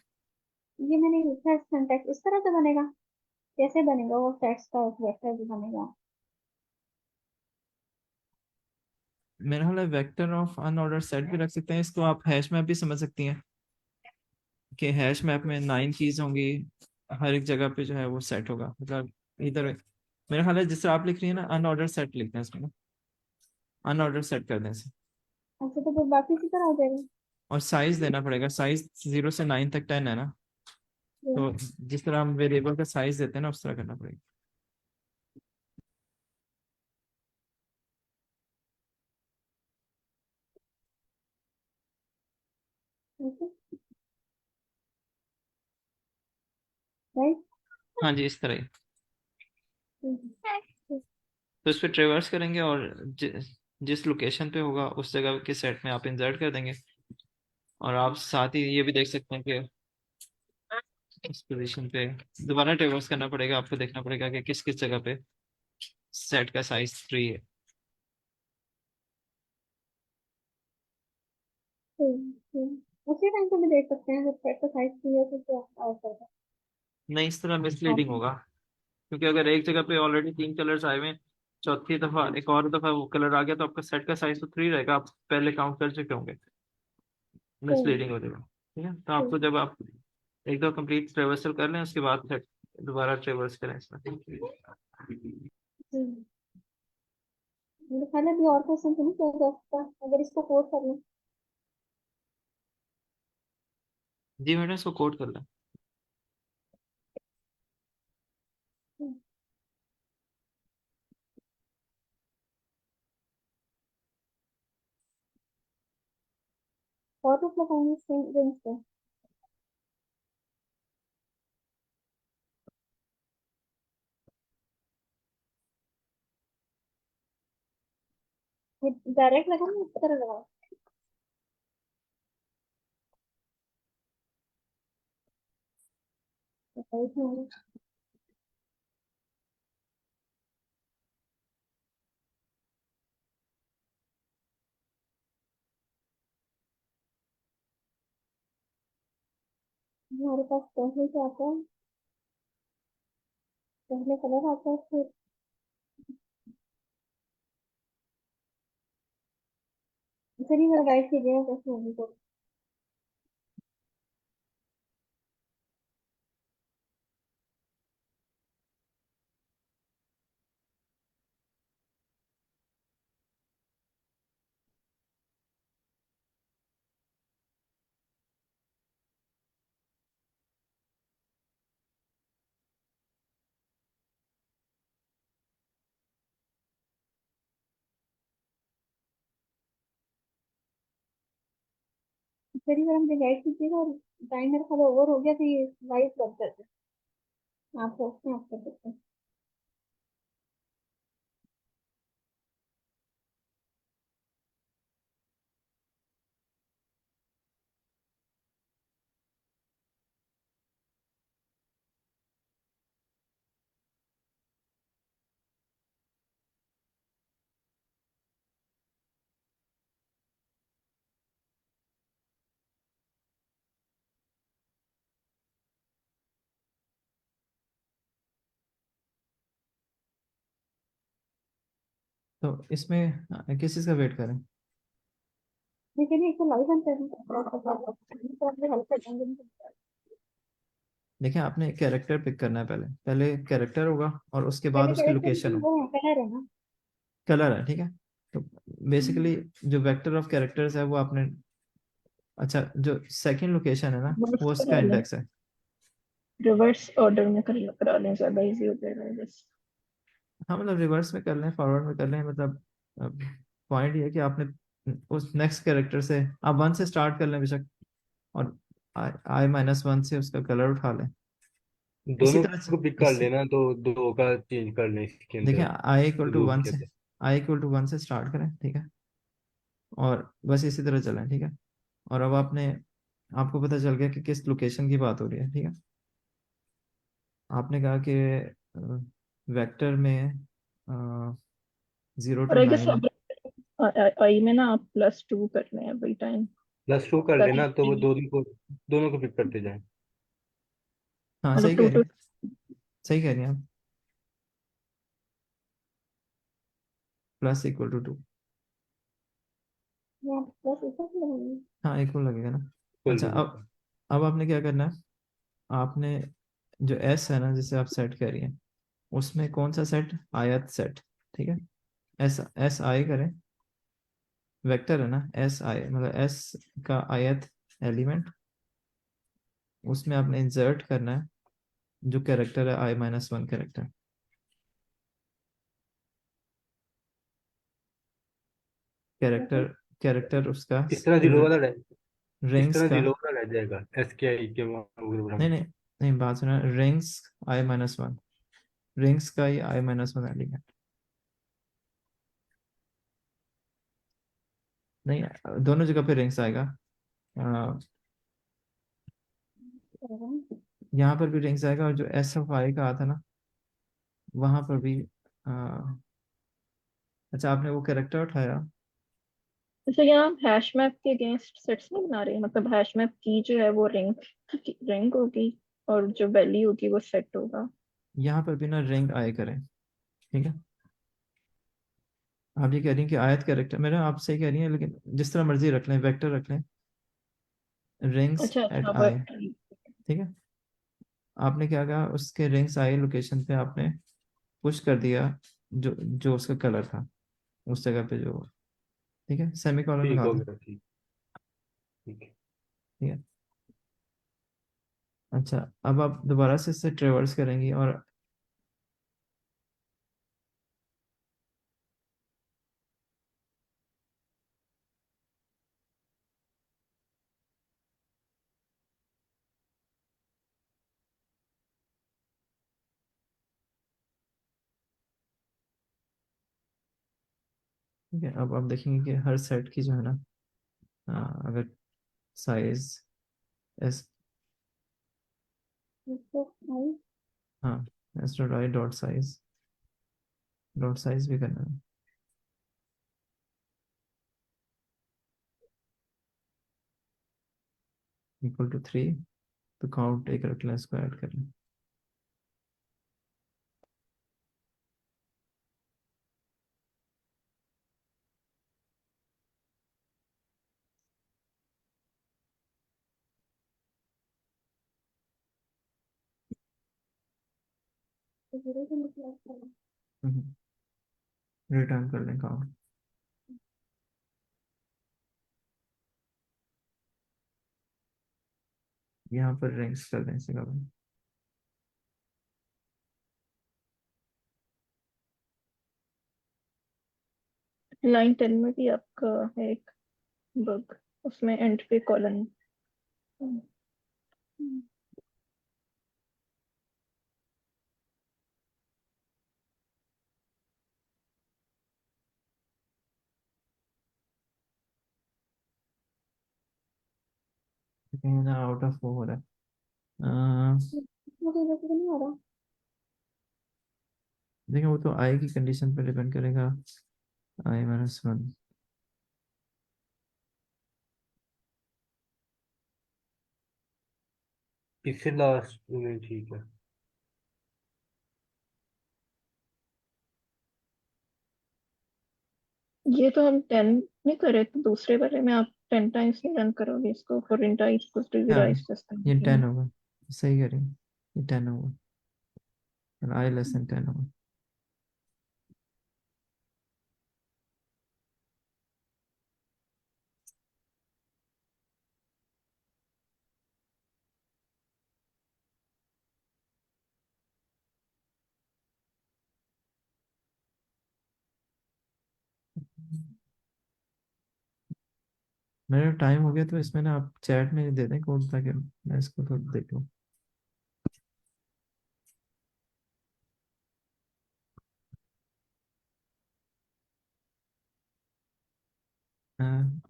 ये मैंने लिखा है सिंटैक्स इस तरह से बनेगा, कैसे बनेगा वो सेट्स का वेक्टर जो बनेगा? मेरा ख्याल है वेक्टर ऑफ अनऑर्डर सेट भी रख सकते हैं, इसको आप हैश मैप भी समझ सकती हैं कि हैश मैप में 9 कीज होंगी, हर एक जगह पे जो है वो सेट होगा, मतलब इधर मेरा ख्याल है जिस तरह आप लिख रही है ना, अनऑर्डर सेट लिखते हैं इसमें, अनऑर्डर सेट कर दें इसे। अच्छा तो फिर बाकी की तरह हो जाएगा। और साइज देना पड़ेगा, साइज 0 से 9 तक 10 है ना, तो जिस तरह हम वेरिएबल का साइज देते हैं ना उस तरह करना पड़ेगा। राइट। हाँ जी, इस तरह ही। तो इस पे ट्रेवर्स करेंगे और जिस लोकेशन पे होगा उस जगह के सेट में आप इंसर्ट कर देंगे। और आप साथ ही ये भी देख सकते हैं कि इस पोजीशन पे दोबारा ट्रेवर्स करना पड़ेगा, आपको देखना पड़ेगा कि किस किस जगह पे सेट का साइज 3 है। उसी टाइम पे भी देख सकते हैं, जब सेट का साइज क्लियर तो क्या और करता नहीं, इस तरह मिसलीडिंग होगा, क्योंकि अगर एक जगह पे ऑलरेडी 3 कलर्स आए हुए हैं, चौथी दफा एक और दफा वो कलर आ गया, तो आपका सेट का साइज तो 3 रहेगा, आप पहले काउंट कर चुके होंगे, मिसलीडिंग हो जाएगा। ठीक है, तो आपको जब आप एक दो कंप्लीट ट्रेवर्सल कर लें उसके बाद फिर दोबारा ट्रेवर्स करें इसमें। है। मेरे ख्याल है अभी और क्वेश्चन तो नहीं किया जा सकता, अगर इसको कोड कर लें। जी मैडम, इसको कोड कर लें। और कुछ लगाएंगे स्ट्रिंग रेंज पे। डायरेक्ट लगाना इस तरह लगाओ। हमारे पास पहले क्या आता है, पहले कलर आता है, फिर ही मेरा गाइड कीजिएगा कैसे होगी तो। फिर ही मेरा मुझे गाइड कीजिएगा, और टाइम मेरा ख्याल ओवर हो गया तो ये वाइज कर देते हैं, आप सोचते हैं आप कर सकते हैं। तो इसमें किस चीज़ का वेट करें? लेकिन एक तो लाइव आंसर हेल्प कर देंगे। देखिए, आपने कैरेक्टर पिक करना है, पहले पहले कैरेक्टर होगा और उसके बाद पहले उसकी कैरेक्टर लोकेशन हो। वो है, कलर है ना। कलर है, ठीक है। तो बेसिकली जो वेक्टर ऑफ कैरेक्टर्स है वो आपने, अच्छा, जो सेकंड लोकेशन है ना वो उसका इंडेक्स है। रिवर्स ऑर्डर में करा लें, ज्यादा इजी हो जाएगा बस। हाँ, मतलब रिवर्स में कर लें, फॉरवर्ड में कर लें, मतलब पॉइंट ये है कि आपने उस नेक्स्ट कैरेक्टर से आप 1 से स्टार्ट कर लें बेशक, और I-1 से उसका कलर उठा लें। इसी दोनों तरह को पिक कर इस लेना, तो दो का चेंज कर लें इसके देखिए, अंदर। आई इक्वल टू जो वन भी से कहते स्टार्ट करें, ठीक है, और बस इसी तरह चलें, ठीक है। और अब आपको पता चल गया कि किस लोकेशन की बात हो रही है, ठीक है। आपने कहा कि वेक्टर में 0 और to आई गेस 9 है। आई में ना आप +2 करना है एवरी टाइम, +2 कर लेना, तो वो ताकि दोनों को पिक करते जाएं। हाँ, मतलब सही कह 2 रही टू। हैं, सही कह रही हैं आप, +2। या बस इतना ही लगाएंगे। हाँ, इक्वल लगेगा ना। खोल अच्छा, दूंगा। अब आपने क्या करना है, आपने जो एस है ना जिसे आप सेट कर रही हैं, उसमें कौन सा सेट, आयत सेट, ठीक है। एस एस आई करें, वेक्टर है ना, एस आई मतलब एस का आयत एलिमेंट, उसमें आपने इंसर्ट करना है जो कैरेक्टर है I-1 कैरेक्टर, कैरेक्टर कैरेक्टर उसका इस तरह जीरो वाला रह इस रिंग्स तरह का। जीरो वाला रह जाएगा, SKI के प्रोग्राम। नहीं नहीं, नहीं, बात सुना, रिंग्स i-1, रिंग्स का ही i-1 एलिमेंट। नहीं, दोनों जगह पे रिंग्स आएगा। यहाँ पर भी रिंग्स आएगा, और जो एस ऑफ आई का आता ना, वहां पर भी। अ, अच्छा, आपने वो कैरेक्टर उठाया? तो यहाँ हैश मैप के अगेंस्ट सेट्स नहीं बना रहे, मतलब हैश मैप की जो है वो रिंग रिंग होगी, और जो वैल्यू होगी वो सेट होगा। यहाँ पर भी ना रिंग आई करें, ठीक है। आप ये कह रही हैं कि आयत कैरेक्टर, मेरा आप सही कह रही हैं, लेकिन जिस तरह मर्जी रख लें, वेक्टर रख लें, रिंग्स अच्छा एट अच्छा, आई, बट ठीक है। आपने क्या कहा, उसके रिंग्स आई लोकेशन पे आपने पुश कर दिया जो जो उसका कलर था उस जगह पे, जो, ठीक है, सेमी कॉलन ठीक लगा हो दें, गया, ठीक। ठीक है। ठीक है। अच्छा, अब आप दोबारा से इससे ट्रेवर्स करेंगी, और ठीक है, अब आप देखेंगे कि हर सेट की जो है ना, अगर साइज एस, हाँ, S dot I dot size भी करना है, इक्वल टू 3, तो काउंट एक रख लें, इसको ऐड कर लें। रिटर्न कर लें काउंट। यहाँ पर रैंक्स कर दें इसे कभी। लाइन 10 में भी आपका है एक बग, उसमें एंड पे कॉलन। कहीं ना आउट ऑफ वो हो रहा है। देखिए, वो तो आई की कंडीशन पर डिपेंड करेगा, i-1। इससे लास्ट में ठीक है। ये तो हम 10 में करे, तो दूसरे वाले में आप 10 टाइम्स नहीं रन करोगे इसको, फॉर इंटा इक्वल्स टू क्या, राइज सिस्टम। ये 10 होगा, सही कह रही हैं, ये 10 होगा, i <10 होगा। मेरा टाइम हो गया, तो इसमें ना आप चैट में दे दें कोड, ताकि मैं इसको थोड़ा देख लूँ।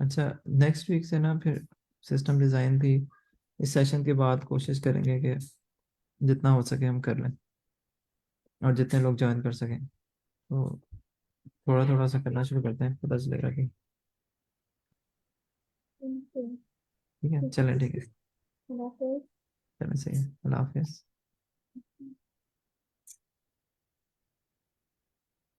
अच्छा, नेक्स्ट वीक से ना फिर सिस्टम डिज़ाइन भी इस सेशन के बाद कोशिश करेंगे कि जितना हो सके हम कर लें, और जितने लोग ज्वाइन कर सकें, तो थोड़ा थोड़ा सा करना शुरू करते हैं, पता चलेगा कि, ठीक है, चलें, ठीक है, चलें, सही है, अल्लाह हाफिज़।